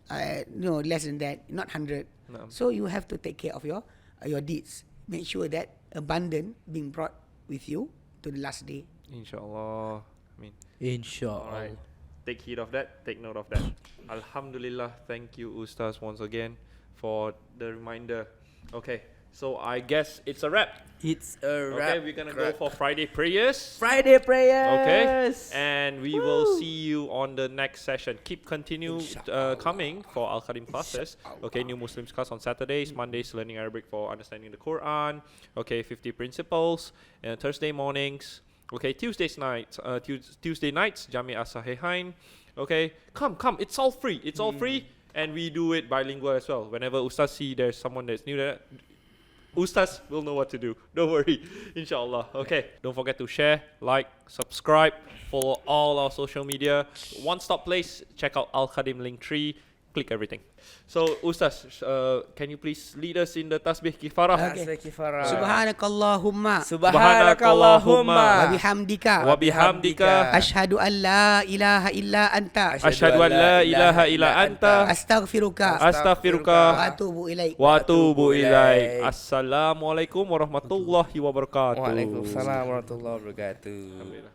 no less than that, not 100. No. So you have to take care of your deeds. Make sure that abundant being brought with you to the last day. Inshallah. Inshallah. Alright. Take heed of that. Take note of that. Alhamdulillah. Thank you, Ustaz, once again for the reminder. Okay. So I guess it's a wrap. It's a wrap. Okay, we're gonna go for Friday prayers. Friday prayers. Okay, and we will see you on the next session. Keep coming for Al Khadim classes. Okay, New Muslims class on Saturdays, Mondays learning Arabic for understanding the Quran. Okay, 50 principles. And Thursday mornings. Okay, Tuesday nights, Jami' As-Sahihain. Okay, come. It's all free. It's all free, and we do it bilingual as well. Whenever Ustaz see there's someone that's new there, Ustaz will know what to do. Don't worry. Inshallah. Okay. Don't forget to share, like, subscribe, follow all our social media. One-stop place. Check out Al Khadim Linktree. Click everything. So, Ustaz, can you please lead us in the tasbih kifarah? Okay. Kifarah. Subhanakallahumma Subhanakallahumma wa wa bihamdika ashhadu an la ilaha illa anta ashhadu an la ilaha illa anta astaghfiruka astaghfiruka wa atubu ilaik. Assalamualaikum warahmatullahi wabarakatuh. Waalaikumsalam warahmatullahi wabarakatuh. Alhamdulillah.